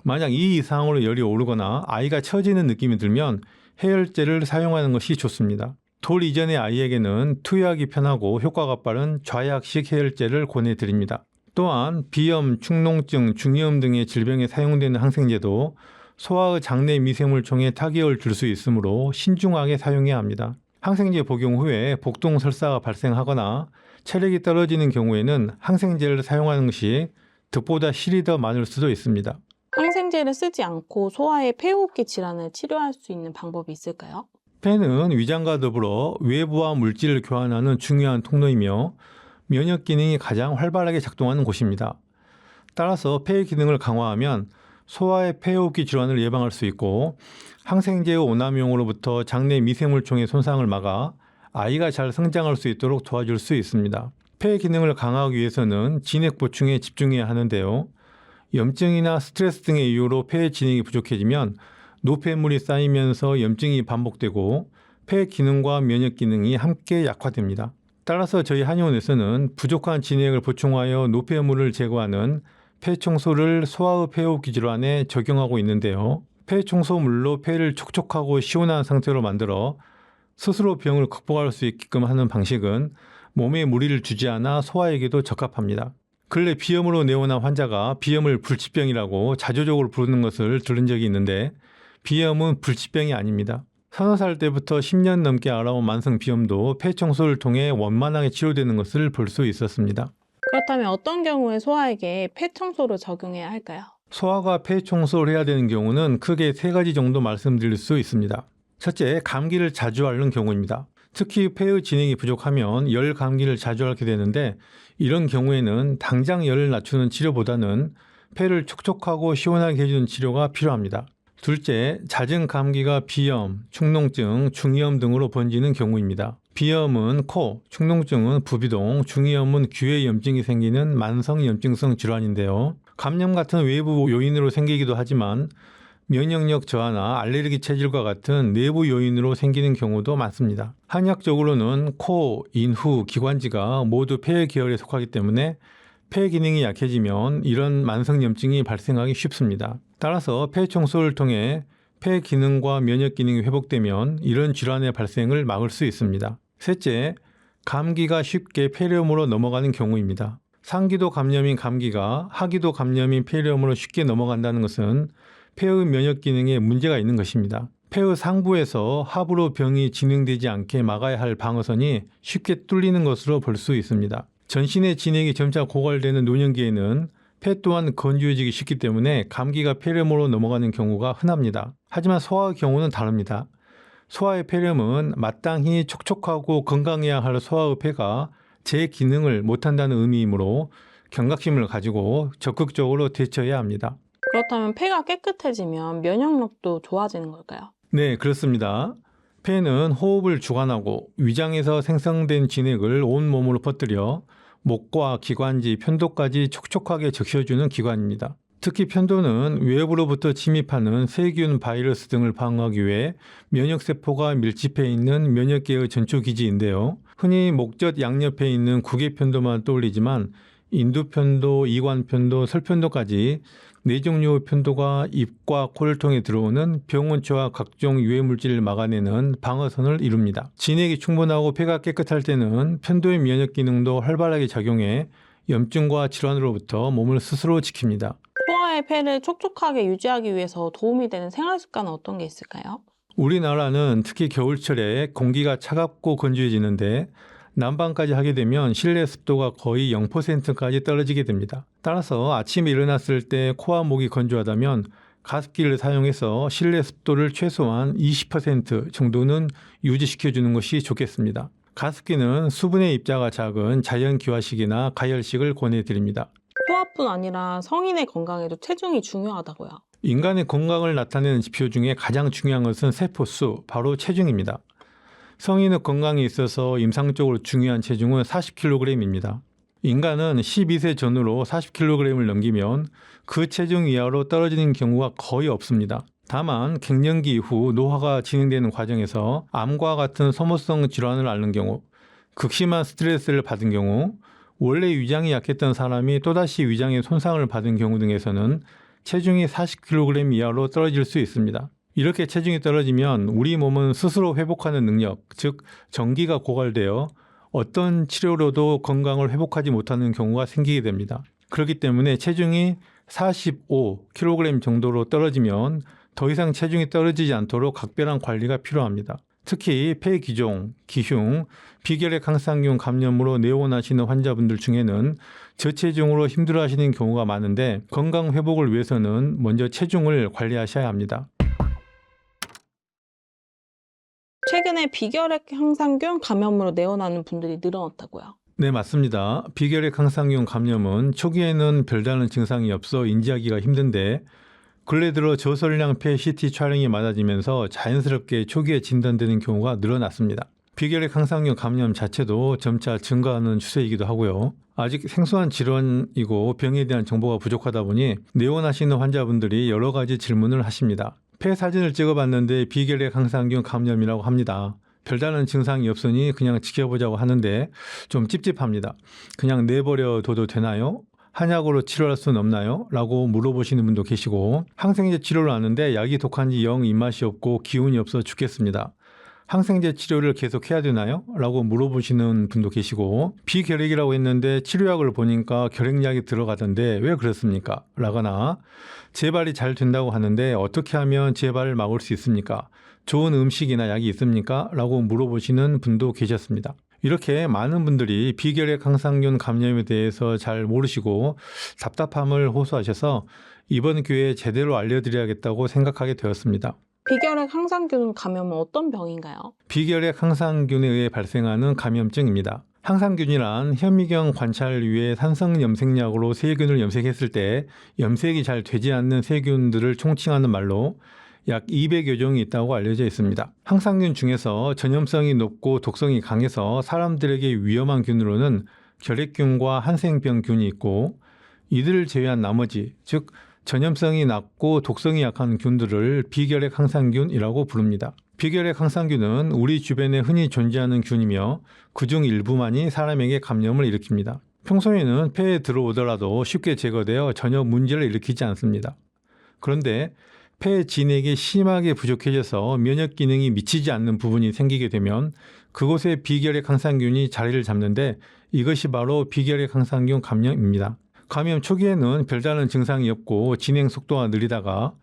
만약 이 이상으로 열이 오르거나 아이가 처지는 느낌이 들면 해열제를 사용하는 것이 좋습니다. 돌 이전의 아이에게는 투여하기 편하고 효과가 빠른 좌약식 해열제를 권해드립니다. 또한 비염, 축농증, 중이염 등의 질병에 사용되는 항생제도 소아의 장내 미생물종에 타격을 줄 수 있으므로 신중하게 사용해야 합니다. 항생제 복용 후에 복동 설사가 발생하거나 체력이 떨어지는 경우에는 항생제를 사용하는 것이 득보다 실이 더 많을 수도 있습니다. 항생제를 쓰지 않고 소아의 폐호흡기 질환을 치료할 수 있는 방법이 있을까요? 폐는 위장과 더불어 외부와 물질을 교환하는 중요한 통로이며 면역 기능이 가장 활발하게 작동하는 곳입니다. 따라서 폐의 기능을 강화하면 소아의 폐호흡기 질환을 예방할 수 있고 항생제의 오남용으로부터 장내 미생물종의 손상을 막아 아이가 잘 성장할 수 있도록 도와줄 수 있습니다. 폐 기능을 강화하기 위해서는 진액 보충에 집중해야 하는데요. 염증이나 스트레스 등의 이유로 폐의 진액이 부족해지면 노폐물이 쌓이면서 염증이 반복되고 폐 기능과 면역 기능이 함께 약화됩니다. 따라서 저희 한의원에서는 부족한 진액을 보충하여 노폐물을 제거하는 폐 청소를 소아의 폐호흡기 질환에 적용하고 있는데요. 폐 청소물로 폐를 촉촉하고 시원한 상태로 만들어 스스로 병을 극복할 수 있게끔 하는 방식은 몸에 무리를 주지 않아 소아에게도 적합합니다. 근래 비염으로 내원한 환자가 비염을 불치병이라고 자조적으로 부르는 것을 들은 적이 있는데 비염은 불치병이 아닙니다. 서너 살 때부터 10년 넘게 알아온 만성 비염도 폐 청소를 통해 원만하게 치료되는 것을 볼 수 있었습니다. 그렇다면 어떤 경우에 소아에게 폐 청소를 적용해야 할까요? 소아가 폐 청소를 해야 되는 경우는 크게 세 가지 정도 말씀드릴 수 있습니다. 첫째, 감기를 자주 앓는 경우입니다. 특히 폐의 진행이 부족하면 열 감기를 자주 앓게 되는데 이런 경우에는 당장 열을 낮추는 치료보다는 폐를 촉촉하고 시원하게 해주는 치료가 필요합니다. 둘째, 잦은 감기가 비염, 축농증, 중이염 등으로 번지는 경우입니다. 비염은 코, 축농증은 부비동, 중이염은 귀에 염증이 생기는 만성염증성 질환인데요. 감염 같은 외부 요인으로 생기기도 하지만 면역력 저하나 알레르기 체질과 같은 내부 요인으로 생기는 경우도 많습니다. 한의학적으로는 코, 인후, 기관지가 모두 폐 계열에 속하기 때문에 폐 기능이 약해지면 이런 만성염증이 발생하기 쉽습니다. 따라서 폐 청소를 통해 폐 기능과 면역 기능이 회복되면 이런 질환의 발생을 막을 수 있습니다. 셋째, 감기가 쉽게 폐렴으로 넘어가는 경우입니다. 상기도 감염인 감기가 하기도 감염인 폐렴으로 쉽게 넘어간다는 것은 폐의 면역 기능에 문제가 있는 것입니다. 폐의 상부에서 하부로 병이 진행되지 않게 막아야 할 방어선이 쉽게 뚫리는 것으로 볼 수 있습니다. 전신의 진액이 점차 고갈되는 노년기에는 폐 또한 건조해지기 쉽기 때문에 감기가 폐렴으로 넘어가는 경우가 흔합니다. 하지만 소아의 경우는 다릅니다. 소아의 폐렴은 마땅히 촉촉하고 건강해야 할 소아의 폐가 제 기능을 못한다는 의미이므로 경각심을 가지고 적극적으로 대처해야 합니다. 그렇다면 폐가 깨끗해지면 면역력도 좋아지는 걸까요? 네, 그렇습니다. 폐는 호흡을 주관하고 위장에서 생성된 진액을 온몸으로 퍼뜨려 목과 기관지, 편도까지 촉촉하게 적셔주는 기관입니다. 특히 편도는 외부로부터 침입하는 세균, 바이러스 등을 방어하기 위해 면역세포가 밀집해 있는 면역계의 전초기지인데요. 흔히 목젖 양옆에 있는 구개편도만 떠올리지만 인두편도, 이관편도, 설편도까지 4종류의 편도가 입과 코를 통해 들어오는 병원체와 각종 유해물질을 막아내는 방어선을 이룹니다. 진액이 충분하고 폐가 깨끗할 때는 편도의 면역 기능도 활발하게 작용해 염증과 질환으로부터 몸을 스스로 지킵니다. 소아의 폐를 촉촉하게 유지하기 위해서 도움이 되는 생활 습관은 어떤 게 있을까요? 우리나라는 특히 겨울철에 공기가 차갑고 건조해지는데 난방까지 하게 되면 실내 습도가 거의 0%까지 떨어지게 됩니다. 따라서 아침에 일어났을 때 코와 목이 건조하다면 가습기를 사용해서 실내 습도를 최소한 20% 정도는 유지시켜주는 것이 좋겠습니다. 가습기는 수분의 입자가 작은 자연기화식이나 가열식을 권해드립니다. 소아뿐 아니라 성인의 건강에도 체중이 중요하다고요. 인간의 건강을 나타내는 지표 중에 가장 중요한 것은 세포수, 바로 체중입니다. 성인의 건강에 있어서 임상적으로 중요한 체중은 40kg입니다. 인간은 12세 전후로 40kg을 넘기면 그 체중 이하로 떨어지는 경우가 거의 없습니다. 다만 갱년기 이후 노화가 진행되는 과정에서 암과 같은 소모성 질환을 앓는 경우, 극심한 스트레스를 받은 경우, 원래 위장이 약했던 사람이 또다시 위장의 손상을 받은 경우 등에서는 체중이 40kg 이하로 떨어질 수 있습니다. 이렇게 체중이 떨어지면 우리 몸은 스스로 회복하는 능력, 즉 전기가 고갈되어 어떤 치료로도 건강을 회복하지 못하는 경우가 생기게 됩니다. 그렇기 때문에 체중이 45kg 정도로 떨어지면 더 이상 체중이 떨어지지 않도록 각별한 관리가 필요합니다. 특히 폐기종, 기흉, 비결핵 항상균 감염으로 내원하시는 환자분들 중에는 저체중으로 힘들어하시는 경우가 많은데 건강 회복을 위해서는 먼저 체중을 관리하셔야 합니다. 최근에 비결핵 항상균 감염으로 내원하는 분들이 늘어났다고요. 네, 맞습니다. 비결핵 항상균 감염은 초기에는 별다른 증상이 없어 인지하기가 힘든데 근래 들어 저설량 폐 CT 촬영이 많아지면서 자연스럽게 초기에 진단되는 경우가 늘어났습니다. 비결핵 항상균 감염 자체도 점차 증가하는 추세이기도 하고요. 아직 생소한 질환이고 병에 대한 정보가 부족하다 보니 내원하시는 환자분들이 여러 가지 질문을 하십니다. 폐 사진을 찍어봤는데 비결핵 항상균 감염이라고 합니다. 별다른 증상이 없으니 그냥 지켜보자고 하는데 좀 찝찝합니다. 그냥 내버려 둬도 되나요? 한약으로 치료할 수는 없나요? 라고 물어보시는 분도 계시고 항생제 치료를 하는데 약이 독한지 영 입맛이 없고 기운이 없어 죽겠습니다. 항생제 치료를 계속 해야 되나요? 라고 물어보시는 분도 계시고 비결핵이라고 했는데 치료약을 보니까 결핵약이 들어가던데 왜 그렇습니까? 라거나 재발이 잘 된다고 하는데 어떻게 하면 재발을 막을 수 있습니까? 좋은 음식이나 약이 있습니까? 라고 물어보시는 분도 계셨습니다. 이렇게 많은 분들이 비결핵 항상균 감염에 대해서 잘 모르시고 답답함을 호소하셔서 이번 기회에 제대로 알려드려야겠다고 생각하게 되었습니다. 비결핵 항상균 감염은 어떤 병인가요? 비결핵 항상균에 의해 발생하는 감염증입니다. 항상균이란 현미경 관찰 위에 산성 염색약으로 세균을 염색했을 때 염색이 잘 되지 않는 세균들을 총칭하는 말로 약 200여 종이 있다고 알려져 있습니다. 항상균 중에서 전염성이 높고 독성이 강해서 사람들에게 위험한 균으로는 결핵균과 한생병균이 있고, 이들을 제외한 나머지, 즉 전염성이 낮고 독성이 약한 균들을 비결핵 항상균이라고 부릅니다. 비결핵 항상균은 우리 주변에 흔히 존재하는 균이며 그중 일부만이 사람에게 감염을 일으킵니다. 평소에는 폐에 들어오더라도 쉽게 제거되어 전혀 문제를 일으키지 않습니다. 그런데 폐 진액이 심하게 부족해져서 면역 기능이 미치지 않는 부분이 생기게 되면 그곳에 비결핵 항상균이 자리를 잡는데, 이것이 바로 비결핵 항상균 감염입니다. 감염 초기에는 별다른 증상이 없고 진행 속도가 느리다가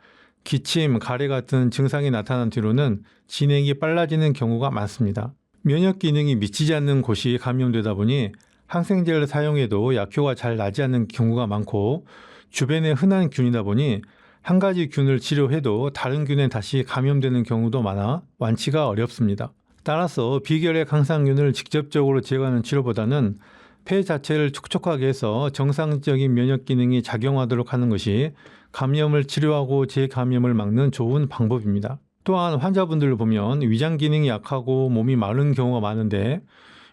기침, 가래 같은 증상이 나타난 뒤로는 진행이 빨라지는 경우가 많습니다. 면역 기능이 미치지 않는 곳이 감염되다 보니 항생제를 사용해도 약효가 잘 나지 않는 경우가 많고, 주변에 흔한 균이다 보니 한 가지 균을 치료해도 다른 균에 다시 감염되는 경우도 많아 완치가 어렵습니다. 따라서 비결핵 항상균을 직접적으로 제거하는 치료보다는 폐 자체를 촉촉하게 해서 정상적인 면역 기능이 작용하도록 하는 것이 감염을 치료하고 재감염을 막는 좋은 방법입니다. 또한 환자분들을 보면 위장 기능이 약하고 몸이 마른 경우가 많은데,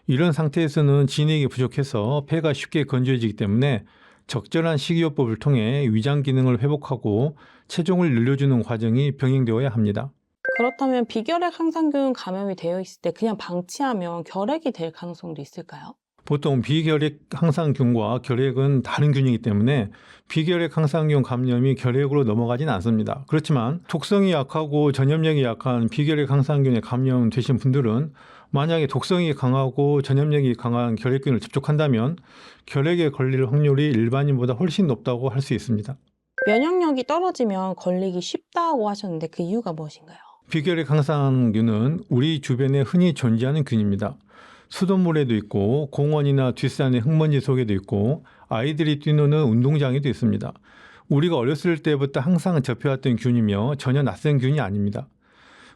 이런 상태에서는 진액이 부족해서 폐가 쉽게 건조해지기 때문에 적절한 식이요법을 통해 위장 기능을 회복하고 체중을 늘려주는 과정이 병행되어야 합니다. 그렇다면 비결핵 항상균 감염이 되어 있을 때 그냥 방치하면 결핵이 될 가능성도 있을까요? 보통 비결핵 항상균과 결핵은 다른 균이기 때문에 비결핵 항상균 감염이 결핵으로 넘어가진 않습니다. 그렇지만 독성이 약하고 전염력이 약한 비결핵 항상균에 감염되신 분들은 만약에 독성이 강하고 전염력이 강한 결핵균을 접촉한다면 결핵에 걸릴 확률이 일반인보다 훨씬 높다고 할 수 있습니다. 면역력이 떨어지면 걸리기 쉽다고 하셨는데 그 이유가 무엇인가요? 비결핵 항상균은 우리 주변에 흔히 존재하는 균입니다. 수돗물에도 있고 공원이나 뒷산의 흙먼지 속에도 있고 아이들이 뛰노는 운동장에도 있습니다. 우리가 어렸을 때부터 항상 접해왔던 균이며 전혀 낯선 균이 아닙니다.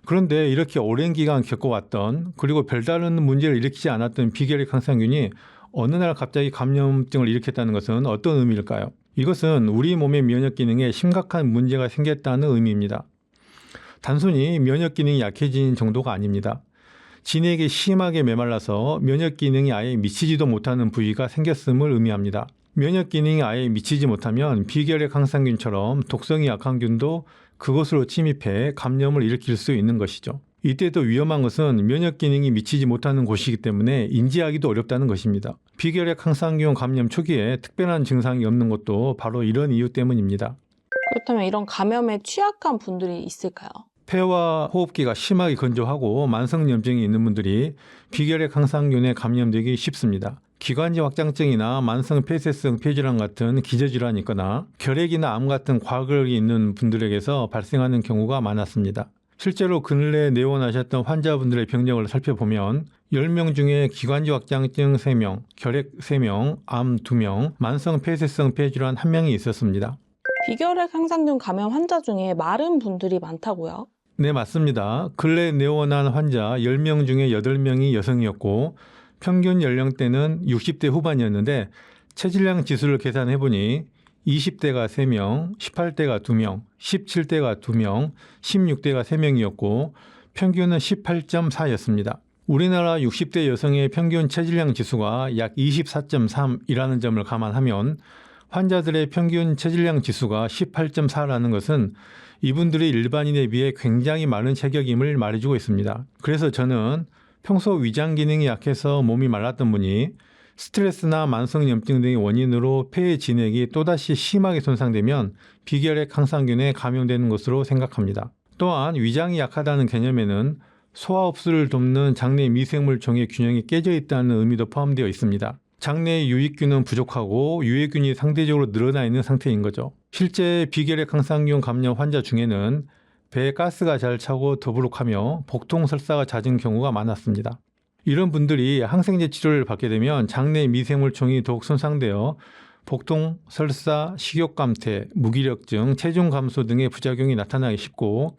그런데 이렇게 오랜 기간 겪어왔던, 그리고 별다른 문제를 일으키지 않았던 비결핵 항상균이 어느 날 갑자기 감염증을 일으켰다는 것은 어떤 의미일까요? 이것은 우리 몸의 면역 기능에 심각한 문제가 생겼다는 의미입니다. 단순히 면역 기능이 약해진 정도가 아닙니다. 진액이 심하게 메말라서 면역 기능이 아예 미치지도 못하는 부위가 생겼음을 의미합니다. 면역 기능이 아예 미치지 못하면 비결핵 항상균처럼 독성이 약한 균도 그곳으로 침입해 감염을 일으킬 수 있는 것이죠. 이때도 위험한 것은 면역 기능이 미치지 못하는 곳이기 때문에 인지하기도 어렵다는 것입니다. 비결핵 항상균 감염 초기에 특별한 증상이 없는 것도 바로 이런 이유 때문입니다. 그렇다면 이런 감염에 취약한 분들이 있을까요? 폐와 호흡기가 심하게 건조하고 만성염증이 있는 분들이 비결핵 항상균에 감염되기 쉽습니다. 기관지 확장증이나 만성 폐쇄성 폐질환 같은 기저질환이 있거나 결핵이나 암 같은 과거력이 있는 분들에게서 발생하는 경우가 많았습니다. 실제로 근래 내원하셨던 환자분들의 병력을 살펴보면 10명 중에 기관지 확장증 3명, 결핵 3명, 암 2명, 만성 폐쇄성 폐질환 1명이 있었습니다. 비결핵 항상균 감염 환자 중에 마른 분들이 많다고요? 네, 맞습니다. 근래 내원한 환자 10명 중에 8명이 여성이었고 평균 연령대는 60대 후반이었는데 체질량 지수를 계산해보니 20대가 3명, 18대가 2명, 17대가 2명, 16대가 3명이었고 평균은 18.4였습니다. 우리나라 60대 여성의 평균 체질량 지수가 약 24.3이라는 점을 감안하면 환자들의 평균 체질량 지수가 18.4라는 것은 이분들이 일반인에 비해 굉장히 많은 체격임을 말해주고 있습니다. 그래서 저는 평소 위장 기능이 약해서 몸이 말랐던 분이 스트레스나 만성염증 등의 원인으로 폐의 진액이 또다시 심하게 손상되면 비결핵 항상균에 감염되는 것으로 생각합니다. 또한 위장이 약하다는 개념에는 소화 흡수를 돕는 장내 미생물종의 균형이 깨져 있다는 의미도 포함되어 있습니다. 장내의 유익균은 부족하고 유해균이 상대적으로 늘어나 있는 상태인 거죠. 실제 비결핵 항상균 감염 환자 중에는 배에 가스가 잘 차고 더부룩하며 복통 설사가 잦은 경우가 많았습니다. 이런 분들이 항생제 치료를 받게 되면 장내 미생물종이 더욱 손상되어 복통, 설사, 식욕감퇴, 무기력증, 체중 감소 등의 부작용이 나타나기 쉽고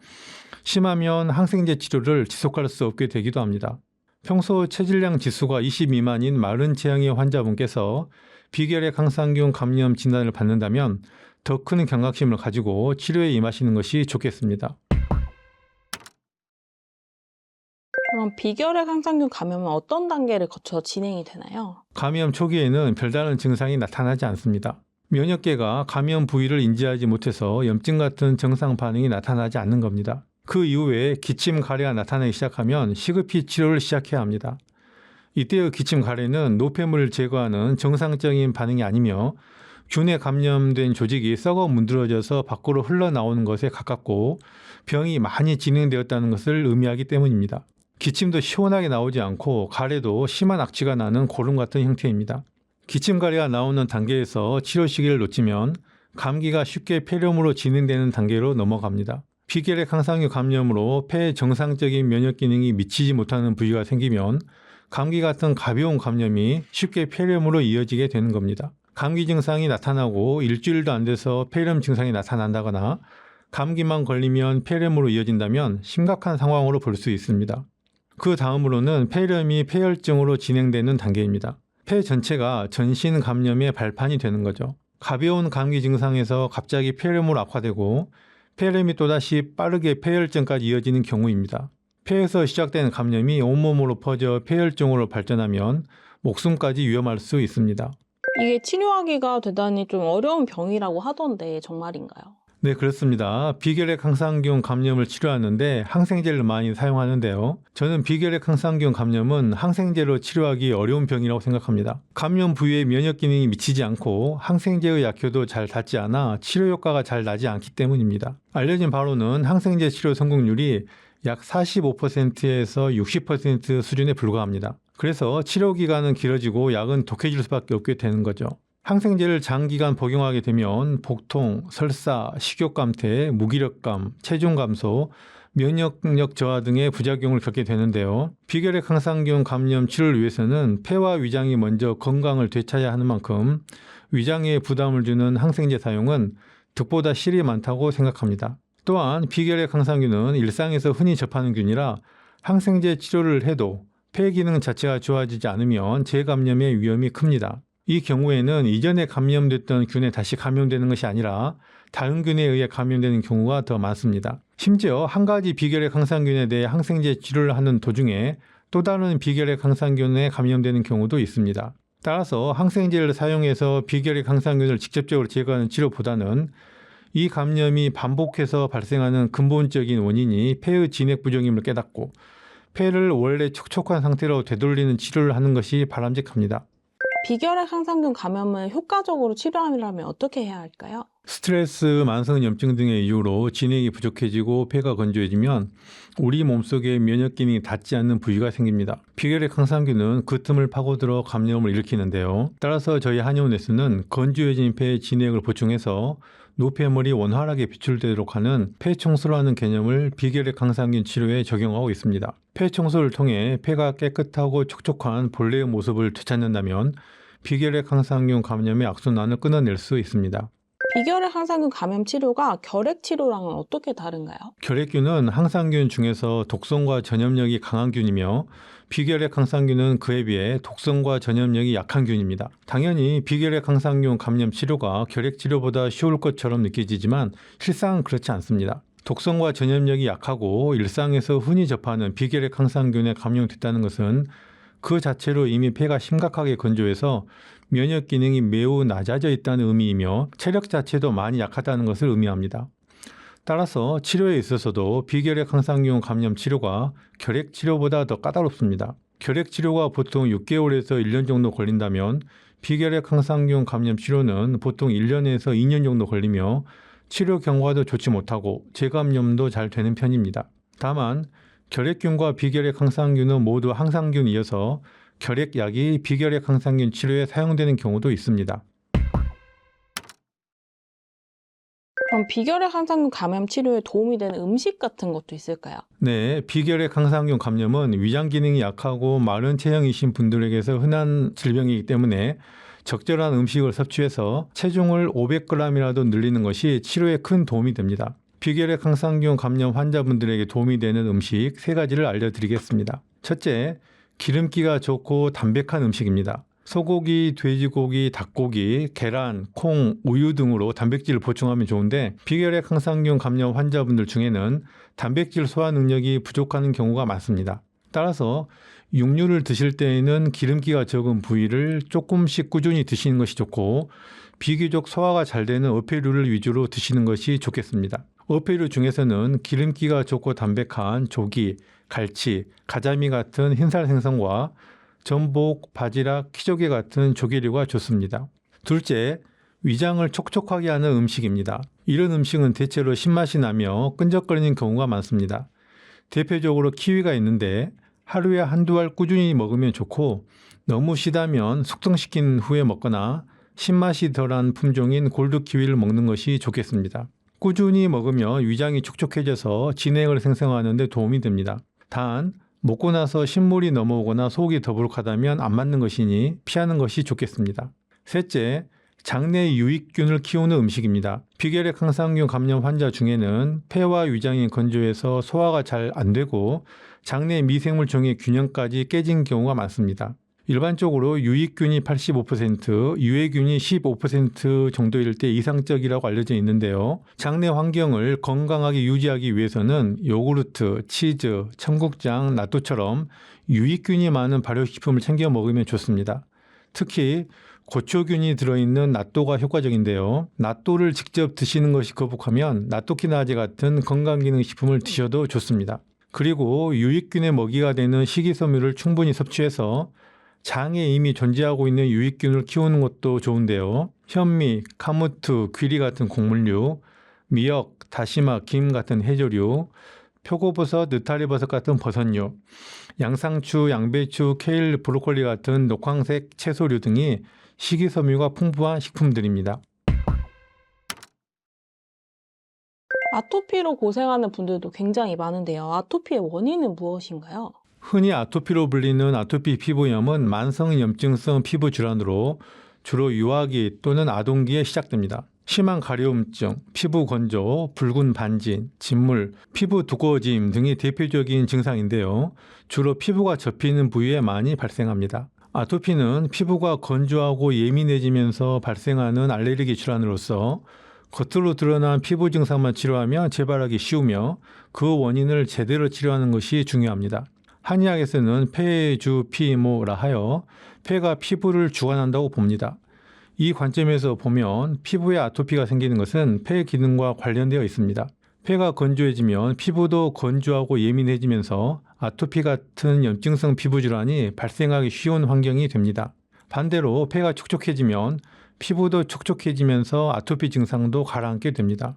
심하면 항생제 치료를 지속할 수 없게 되기도 합니다. 평소 체질량 지수가 20 미만인 마른 체형의 환자분께서 비결핵 항상균 감염 진단을 받는다면 더 큰 경각심을 가지고 치료에 임하시는 것이 좋겠습니다. 그럼 비결핵 항상균 감염은 어떤 단계를 거쳐 진행이 되나요? 감염 초기에는 별다른 증상이 나타나지 않습니다. 면역계가 감염 부위를 인지하지 못해서 염증 같은 정상 반응이 나타나지 않는 겁니다. 그 이후에 기침, 가래가 나타나기 시작하면 시급히 치료를 시작해야 합니다. 이때의 기침, 가래는 노폐물을 제거하는 정상적인 반응이 아니며 균에 감염된 조직이 썩어 문드러져서 밖으로 흘러나오는 것에 가깝고 병이 많이 진행되었다는 것을 의미하기 때문입니다. 기침도 시원하게 나오지 않고 가래도 심한 악취가 나는 고름 같은 형태입니다. 기침, 가래가 나오는 단계에서 치료 시기를 놓치면 감기가 쉽게 폐렴으로 진행되는 단계로 넘어갑니다. 비결핵 항상균 감염으로 폐의 정상적인 면역 기능이 미치지 못하는 부위가 생기면 감기 같은 가벼운 감염이 쉽게 폐렴으로 이어지게 되는 겁니다. 감기 증상이 나타나고 일주일도 안 돼서 폐렴 증상이 나타난다거나 감기만 걸리면 폐렴으로 이어진다면 심각한 상황으로 볼 수 있습니다. 그 다음으로는 폐렴이 폐혈증으로 진행되는 단계입니다. 폐 전체가 전신 감염의 발판이 되는 거죠. 가벼운 감기 증상에서 갑자기 폐렴으로 악화되고 폐렴이 또다시 빠르게 폐혈증까지 이어지는 경우입니다. 폐에서 시작된 감염이 온몸으로 퍼져 폐혈증으로 발전하면 목숨까지 위험할 수 있습니다. 이게 치료하기가 대단히 좀 어려운 병이라고 하던데 정말인가요? 네, 그렇습니다. 비결핵 항상균 감염을 치료하는데 항생제를 많이 사용하는데요. 저는 비결핵 항상균 감염은 항생제로 치료하기 어려운 병이라고 생각합니다. 감염 부위에 면역 기능이 미치지 않고 항생제의 약효도 잘 닿지 않아 치료 효과가 잘 나지 않기 때문입니다. 알려진 바로는 항생제 치료 성공률이 약 45%에서 60% 수준에 불과합니다. 그래서 치료 기간은 길어지고 약은 독해질 수밖에 없게 되는 거죠. 항생제를 장기간 복용하게 되면 복통, 설사, 식욕감퇴, 무기력감, 체중 감소, 면역력 저하 등의 부작용을 겪게 되는데요. 비결핵 항상균 감염 치료를 위해서는 폐와 위장이 먼저 건강을 되찾아야 하는 만큼 위장에 부담을 주는 항생제 사용은 득보다 실이 많다고 생각합니다. 또한 비결핵 항상균은 일상에서 흔히 접하는 균이라 항생제 치료를 해도 폐 기능 자체가 좋아지지 않으면 재감염의 위험이 큽니다. 이 경우에는 이전에 감염됐던 균에 다시 감염되는 것이 아니라 다른 균에 의해 감염되는 경우가 더 많습니다. 심지어 한 가지 비결핵 항상균에 대해 항생제 치료를 하는 도중에 또 다른 비결핵 항상균에 감염되는 경우도 있습니다. 따라서 항생제를 사용해서 비결핵 항상균을 직접적으로 제거하는 치료보다는 이 감염이 반복해서 발생하는 근본적인 원인이 폐의 진액 부종임을 깨닫고 폐를 원래 촉촉한 상태로 되돌리는 치료를 하는 것이 바람직합니다. 비결핵 항상균 감염을 효과적으로 치료하려면 어떻게 해야 할까요? 스트레스, 만성염증 등의 이유로 진액이 부족해지고 폐가 건조해지면 우리 몸속에 면역 기능이 닿지 않는 부위가 생깁니다. 비결핵 항상균은 그 틈을 파고들어 감염을 일으키는데요. 따라서 저희 한의원에서는 건조해진 폐에 진액을 보충해서 노폐물이 원활하게 배출되도록 하는 폐 청소를 하는 개념을 비결핵 항상균 치료에 적용하고 있습니다. 폐 청소를 통해 폐가 깨끗하고 촉촉한 본래의 모습을 되찾는다면 비결핵 항상균 감염의 악순환을 끊어낼 수 있습니다. 비결핵 항상균 감염 치료가 결핵 치료랑은 어떻게 다른가요? 결핵균은 항상균 중에서 독성과 전염력이 강한 균이며 비결핵 항상균은 그에 비해 독성과 전염력이 약한 균입니다. 당연히 비결핵 항상균 감염 치료가 결핵 치료보다 쉬울 것처럼 느껴지지만 실상은 그렇지 않습니다. 독성과 전염력이 약하고 일상에서 흔히 접하는 비결핵 항상균에 감염됐다는 것은 그 자체로 이미 폐가 심각하게 건조해서 면역 기능이 매우 낮아져 있다는 의미이며 체력 자체도 많이 약하다는 것을 의미합니다. 따라서 치료에 있어서도 비결핵 항상균 감염 치료가 결핵 치료보다 더 까다롭습니다. 결핵 치료가 보통 6개월에서 1년 정도 걸린다면 비결핵 항상균 감염 치료는 보통 1년에서 2년 정도 걸리며 치료 경과도 좋지 못하고 재감염도 잘 되는 편입니다. 다만 결핵균과 비결핵 항상균은 모두 항상균이어서 결핵약이 비결핵 항상균 치료에 사용되는 경우도 있습니다. 그럼 비결핵 항상균 감염 치료에 도움이 되는 음식 같은 것도 있을까요? 네, 비결핵 항상균 감염은 위장 기능이 약하고 마른 체형이신 분들에게서 흔한 질병이기 때문에 적절한 음식을 섭취해서 체중을 500g이라도 늘리는 것이 치료에 큰 도움이 됩니다. 비결핵 항상균 감염 환자분들에게 도움이 되는 음식 3가지를 알려드리겠습니다. 첫째, 기름기가 좋고 담백한 음식입니다. 소고기, 돼지고기, 닭고기, 계란, 콩, 우유 등으로 단백질을 보충하면 좋은데 비결핵 항상균 감염 환자분들 중에는 단백질 소화 능력이 부족한 경우가 많습니다. 따라서 육류를 드실 때에는 기름기가 적은 부위를 조금씩 꾸준히 드시는 것이 좋고 비교적 소화가 잘 되는 어패류를 위주로 드시는 것이 좋겠습니다. 어패류 중에서는 기름기가 좋고 담백한 조기, 갈치, 가자미 같은 흰살 생선과 전복, 바지락, 키조개 같은 조개류가 좋습니다. 둘째, 위장을 촉촉하게 하는 음식입니다. 이런 음식은 대체로 신맛이 나며 끈적거리는 경우가 많습니다. 대표적으로 키위가 있는데 하루에 한두 알 꾸준히 먹으면 좋고 너무 시다면 숙성시킨 후에 먹거나 신맛이 덜한 품종인 골드 키위를 먹는 것이 좋겠습니다. 꾸준히 먹으면 위장이 촉촉해져서 진액을 생성하는 데 도움이 됩니다. 단 먹고 나서 신물이 넘어오거나 속이 더부룩하다면 안 맞는 것이니 피하는 것이 좋겠습니다. 셋째, 장내 유익균을 키우는 음식입니다. 비결핵 항상균 감염 환자 중에는 폐와 위장이 건조해서 소화가 잘 안 되고 장내 미생물종의 균형까지 깨진 경우가 많습니다. 일반적으로 유익균이 85%, 유해균이 15% 정도일 때 이상적이라고 알려져 있는데요. 장내 환경을 건강하게 유지하기 위해서는 요구르트, 치즈, 청국장, 낫또처럼 유익균이 많은 발효식품을 챙겨 먹으면 좋습니다. 특히 고초균이 들어있는 낫또가 효과적인데요. 낫또를 직접 드시는 것이 거북하면 낫또키나제 같은 건강기능식품을 드셔도 좋습니다. 그리고 유익균의 먹이가 되는 식이섬유를 충분히 섭취해서 장에 이미 존재하고 있는 유익균을 키우는 것도 좋은데요. 현미, 카무트, 귀리 같은 곡물류, 미역, 다시마, 김 같은 해조류, 표고버섯, 느타리버섯 같은 버섯류, 양상추, 양배추, 케일, 브로콜리 같은 녹황색 채소류 등이 식이섬유가 풍부한 식품들입니다. 아토피로 고생하는 분들도 굉장히 많은데요. 아토피의 원인은 무엇인가요? 흔히 아토피로 불리는 아토피 피부염은 만성 염증성 피부 질환으로 주로 유아기 또는 아동기에 시작됩니다. 심한 가려움증, 피부 건조, 붉은 반진, 진물, 피부 두꺼워짐 등이 대표적인 증상인데요. 주로 피부가 접히는 부위에 많이 발생합니다. 아토피는 피부가 건조하고 예민해지면서 발생하는 알레르기 질환으로서 겉으로 드러난 피부 증상만 치료하면 재발하기 쉬우며 그 원인을 제대로 치료하는 것이 중요합니다. 한의학에서는 폐주 피모라 하여 폐가 피부를 주관한다고 봅니다. 이 관점에서 보면 피부에 아토피가 생기는 것은 폐 기능과 관련되어 있습니다. 폐가 건조해지면 피부도 건조하고 예민해지면서 아토피 같은 염증성 피부 질환이 발생하기 쉬운 환경이 됩니다. 반대로 폐가 촉촉해지면 피부도 촉촉해지면서 아토피 증상도 가라앉게 됩니다.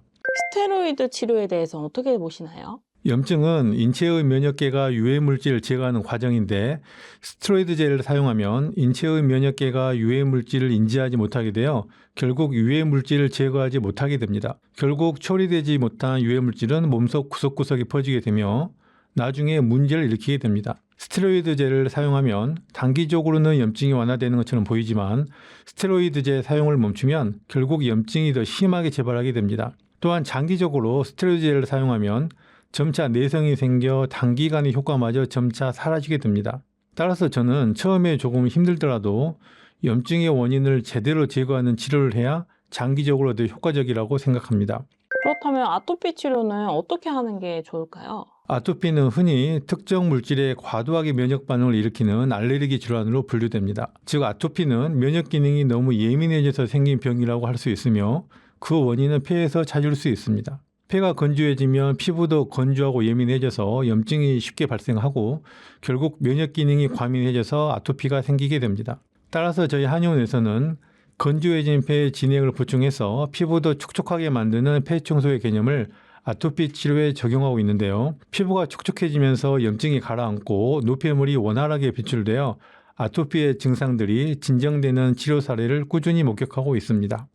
스테로이드 치료에 대해서 어떻게 보시나요? 염증은 인체의 면역계가 유해물질을 제거하는 과정인데 스테로이드 젤을 사용하면 인체의 면역계가 유해물질을 인지하지 못하게 되어 결국 유해물질을 제거하지 못하게 됩니다. 결국 처리되지 못한 유해물질은 몸속 구석구석에 퍼지게 되며 나중에 문제를 일으키게 됩니다. 스테로이드 젤을 사용하면 단기적으로는 염증이 완화되는 것처럼 보이지만 스테로이드 젤 사용을 멈추면 결국 염증이 더 심하게 재발하게 됩니다. 또한 장기적으로 스테로이드 젤을 사용하면 점차 내성이 생겨 단기간의 효과마저 점차 사라지게 됩니다. 따라서 저는 처음에 조금 힘들더라도 염증의 원인을 제대로 제거하는 치료를 해야 장기적으로 더 효과적이라고 생각합니다. 그렇다면 아토피 치료는 어떻게 하는 게 좋을까요? 아토피는 흔히 특정 물질에 과도하게 면역 반응을 일으키는 알레르기 질환으로 분류됩니다. 즉 아토피는 면역 기능이 너무 예민해져서 생긴 병이라고 할 수 있으며 그 원인은 폐에서 찾을 수 있습니다. 폐가 건조해지면 피부도 건조하고 예민해져서 염증이 쉽게 발생하고 결국 면역 기능이 과민해져서 아토피가 생기게 됩니다. 따라서 저희 한의원에서는 건조해진 폐에 진액을 보충해서 피부도 촉촉하게 만드는 폐 청소의 개념을 아토피 치료에 적용하고 있는데요. 피부가 촉촉해지면서 염증이 가라앉고 노폐물이 원활하게 배출되어 아토피의 증상들이 진정되는 치료 사례를 꾸준히 목격하고 있습니다.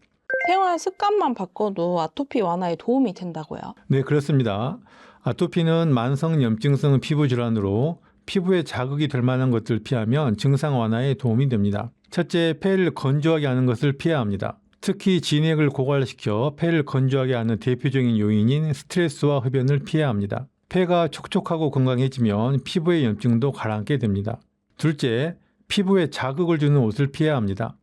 생활 습관만 바꿔도 아토피 완화에 도움이 된다고요? 네, 그렇습니다. 아토피는 만성 염증성 피부 질환으로 피부에 자극이 될 만한 것들을 피하면 증상 완화에 도움이 됩니다. 첫째, 폐를 건조하게 하는 것을 피해야 합니다. 특히 진액을 고갈시켜 폐를 건조하게 하는 대표적인 요인인 스트레스와 흡연을 피해야 합니다. 폐가 촉촉하고 건강해지면 피부의 염증도 가라앉게 됩니다. 둘째, 피부에 자극을 주는 옷을 피해야 합니다.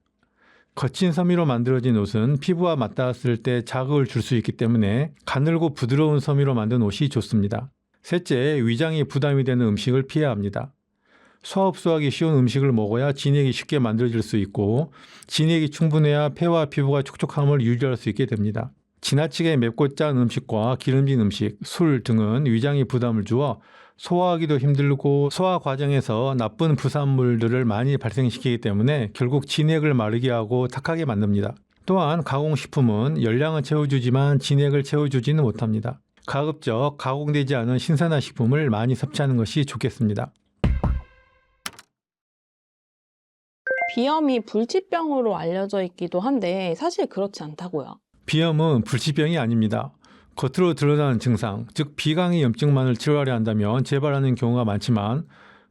거친 섬유로 만들어진 옷은 피부와 맞닿았을 때 자극을 줄 수 있기 때문에 가늘고 부드러운 섬유로 만든 옷이 좋습니다. 셋째, 위장이 부담이 되는 음식을 피해야 합니다. 소화 흡수하기 쉬운 음식을 먹어야 진액이 쉽게 만들어질 수 있고 진액이 충분해야 폐와 피부가 촉촉함을 유지할 수 있게 됩니다. 지나치게 맵고 짠 음식과 기름진 음식, 술 등은 위장에 부담을 주어 소화하기도 힘들고 소화 과정에서 나쁜 부산물들을 많이 발생시키기 때문에 결국 진액을 마르게 하고 탁하게 만듭니다. 또한 가공식품은 열량은 채워주지만 진액을 채워주지는 못합니다. 가급적 가공되지 않은 신선한 식품을 많이 섭취하는 것이 좋겠습니다. 비염이 불치병으로 알려져 있기도 한데 사실 그렇지 않다고요. 비염은 불치병이 아닙니다. 겉으로 드러나는 증상, 즉 비강의 염증만을 치료하려 한다면 재발하는 경우가 많지만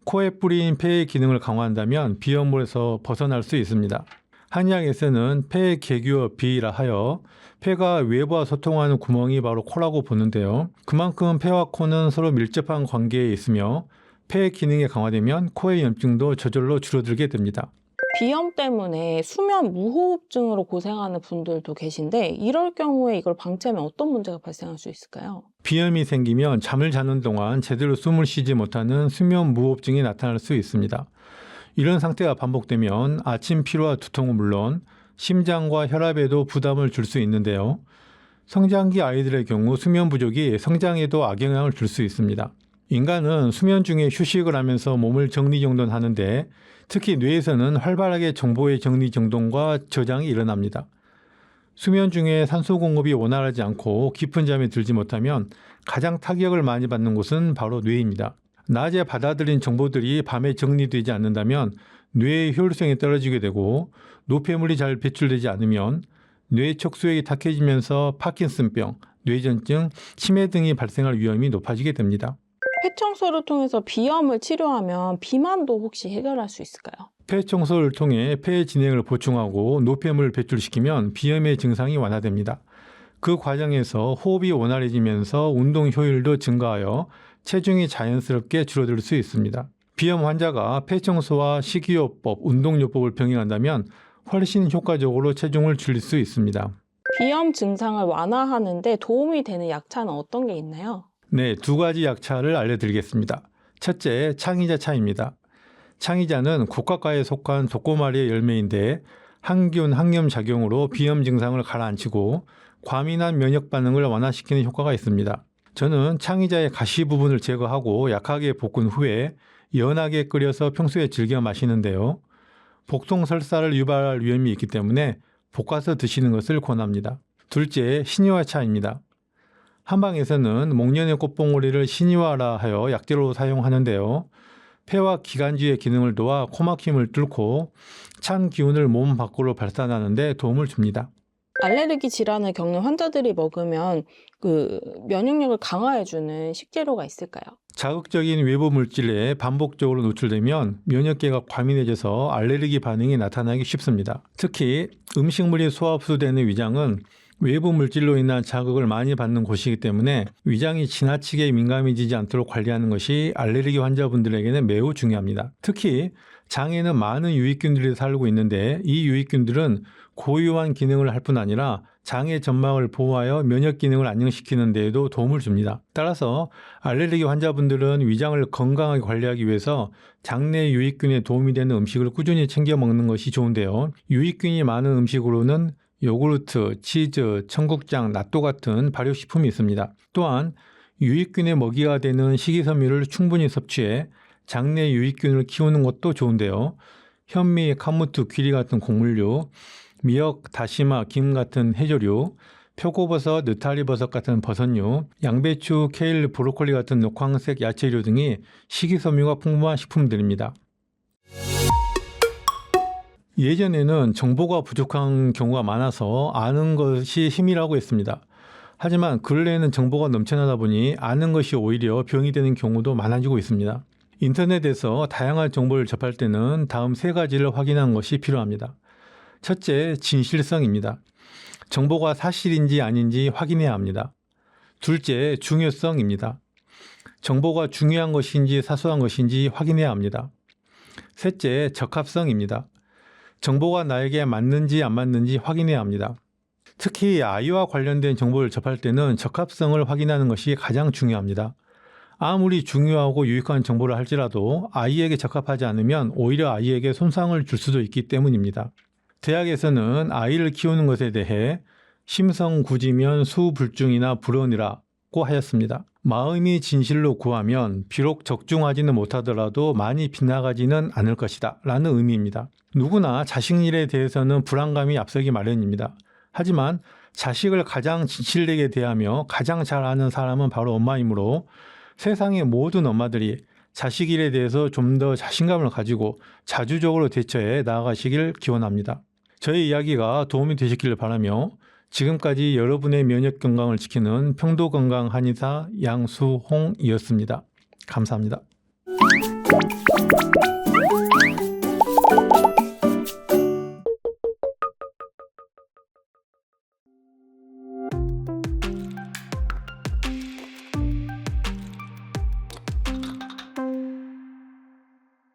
코에 뿌린 폐의 기능을 강화한다면 비염물에서 벗어날 수 있습니다. 한의학에서는 폐의 개규어 비라 하여 폐가 외부와 소통하는 구멍이 바로 코라고 보는데요. 그만큼 폐와 코는 서로 밀접한 관계에 있으며 폐의 기능이 강화되면 코의 염증도 저절로 줄어들게 됩니다. 비염 때문에 수면 무호흡증으로 고생하는 분들도 계신데 이럴 경우에 이걸 방치하면 어떤 문제가 발생할 수 있을까요? 비염이 생기면 잠을 자는 동안 제대로 숨을 쉬지 못하는 수면 무호흡증이 나타날 수 있습니다. 이런 상태가 반복되면 아침 피로와 두통은 물론 심장과 혈압에도 부담을 줄 수 있는데요. 성장기 아이들의 경우 수면 부족이 성장에도 악영향을 줄 수 있습니다. 인간은 수면 중에 휴식을 하면서 몸을 정리정돈하는데 특히 뇌에서는 활발하게 정보의 정리정돈과 저장이 일어납니다. 수면 중에 산소 공급이 원활하지 않고 깊은 잠에 들지 못하면 가장 타격을 많이 받는 곳은 바로 뇌입니다. 낮에 받아들인 정보들이 밤에 정리되지 않는다면 뇌의 효율성이 떨어지게 되고 노폐물이 잘 배출되지 않으면 뇌 척수액이 탁해지면서 파킨슨병, 뇌전증, 치매 등이 발생할 위험이 높아지게 됩니다. 폐청소를 통해서 비염을 치료하면 비만도 혹시 해결할 수 있을까요? 폐 청소를 통해 폐의 진액을 보충하고 노폐물을 배출시키면 비염의 증상이 완화됩니다. 그 과정에서 호흡이 원활해지면서 운동 효율도 증가하여 체중이 자연스럽게 줄어들 수 있습니다. 비염 환자가 폐 청소와 식이요법, 운동요법을 병행한다면 훨씬 효과적으로 체중을 줄일 수 있습니다. 비염 증상을 완화하는데 도움이 되는 약차는 어떤 게 있나요? 네, 두 가지 약차를 알려드리겠습니다. 첫째, 창의자차입니다. 창의자는 국화과에 속한 독고마리의 열매인데 항균, 항염 작용으로 비염 증상을 가라앉히고 과민한 면역 반응을 완화시키는 효과가 있습니다. 저는 창의자의 가시 부분을 제거하고 약하게 볶은 후에 연하게 끓여서 평소에 즐겨 마시는데요. 복통 설사를 유발할 위험이 있기 때문에 볶아서 드시는 것을 권합니다. 둘째, 신이화차입니다. 한방에서는 목련의 꽃봉오리를 신이화라 하여 약재로 사용하는데요. 폐와 기관지의 기능을 도와 코막힘을 뚫고 찬 기운을 몸 밖으로 발산하는 데 도움을 줍니다. 알레르기 질환을 겪는 환자들이 먹으면 면역력을 강화해주는 식재료가 있을까요? 자극적인 외부 물질에 반복적으로 노출되면 면역계가 과민해져서 알레르기 반응이 나타나기 쉽습니다. 특히 음식물이 소화 흡수되는 위장은 외부 물질로 인한 자극을 많이 받는 곳이기 때문에 위장이 지나치게 민감해지지 않도록 관리하는 것이 알레르기 환자분들에게는 매우 중요합니다. 특히 장에는 많은 유익균들이 살고 있는데 이 유익균들은 고유한 기능을 할 뿐 아니라 장의 점막을 보호하여 면역 기능을 안정시키는 데에도 도움을 줍니다. 따라서 알레르기 환자분들은 위장을 건강하게 관리하기 위해서 장내 유익균에 도움이 되는 음식을 꾸준히 챙겨 먹는 것이 좋은데요. 유익균이 많은 음식으로는 요구르트, 치즈, 청국장, 낫또 같은 발효식품이 있습니다. 또한 유익균의 먹이가 되는 식이섬유를 충분히 섭취해 장내 유익균을 키우는 것도 좋은데요. 현미, 카무트, 귀리 같은 곡물류, 미역, 다시마, 김 같은 해조류, 표고버섯, 느타리버섯 같은 버섯류, 양배추, 케일, 브로콜리 같은 녹황색 야채류 등이 식이섬유가 풍부한 식품들입니다. 예전에는 정보가 부족한 경우가 많아서 아는 것이 힘이라고 했습니다. 하지만 근래에는 정보가 넘쳐나다 보니 아는 것이 오히려 병이 되는 경우도 많아지고 있습니다. 인터넷에서 다양한 정보를 접할 때는 다음 3가지를 확인하는 것이 필요합니다. 첫째, 진실성입니다. 정보가 사실인지 아닌지 확인해야 합니다. 둘째, 중요성입니다. 정보가 중요한 것인지 사소한 것인지 확인해야 합니다. 셋째, 적합성입니다. 정보가 나에게 맞는지 안 맞는지 확인해야 합니다. 특히 아이와 관련된 정보를 접할 때는 적합성을 확인하는 것이 가장 중요합니다. 아무리 중요하고 유익한 정보를 할지라도 아이에게 적합하지 않으면 오히려 아이에게 손상을 줄 수도 있기 때문입니다. 대학에서는 아이를 키우는 것에 대해 심성구지면 수불중이나 불언이라고 하였습니다. 마음이 진실로 구하면 비록 적중하지는 못하더라도 많이 빗나가지는 않을 것이다 라는 의미입니다. 누구나 자식 일에 대해서는 불안감이 앞서기 마련입니다. 하지만 자식을 가장 진실되게 대하며 가장 잘 아는 사람은 바로 엄마이므로 세상의 모든 엄마들이 자식 일에 대해서 좀 더 자신감을 가지고 자주적으로 대처해 나아가시길 기원합니다. 저의 이야기가 도움이 되셨기를 바라며 지금까지 여러분의 면역 건강을 지키는 평도건강 한의사 양수홍이었습니다. 감사합니다.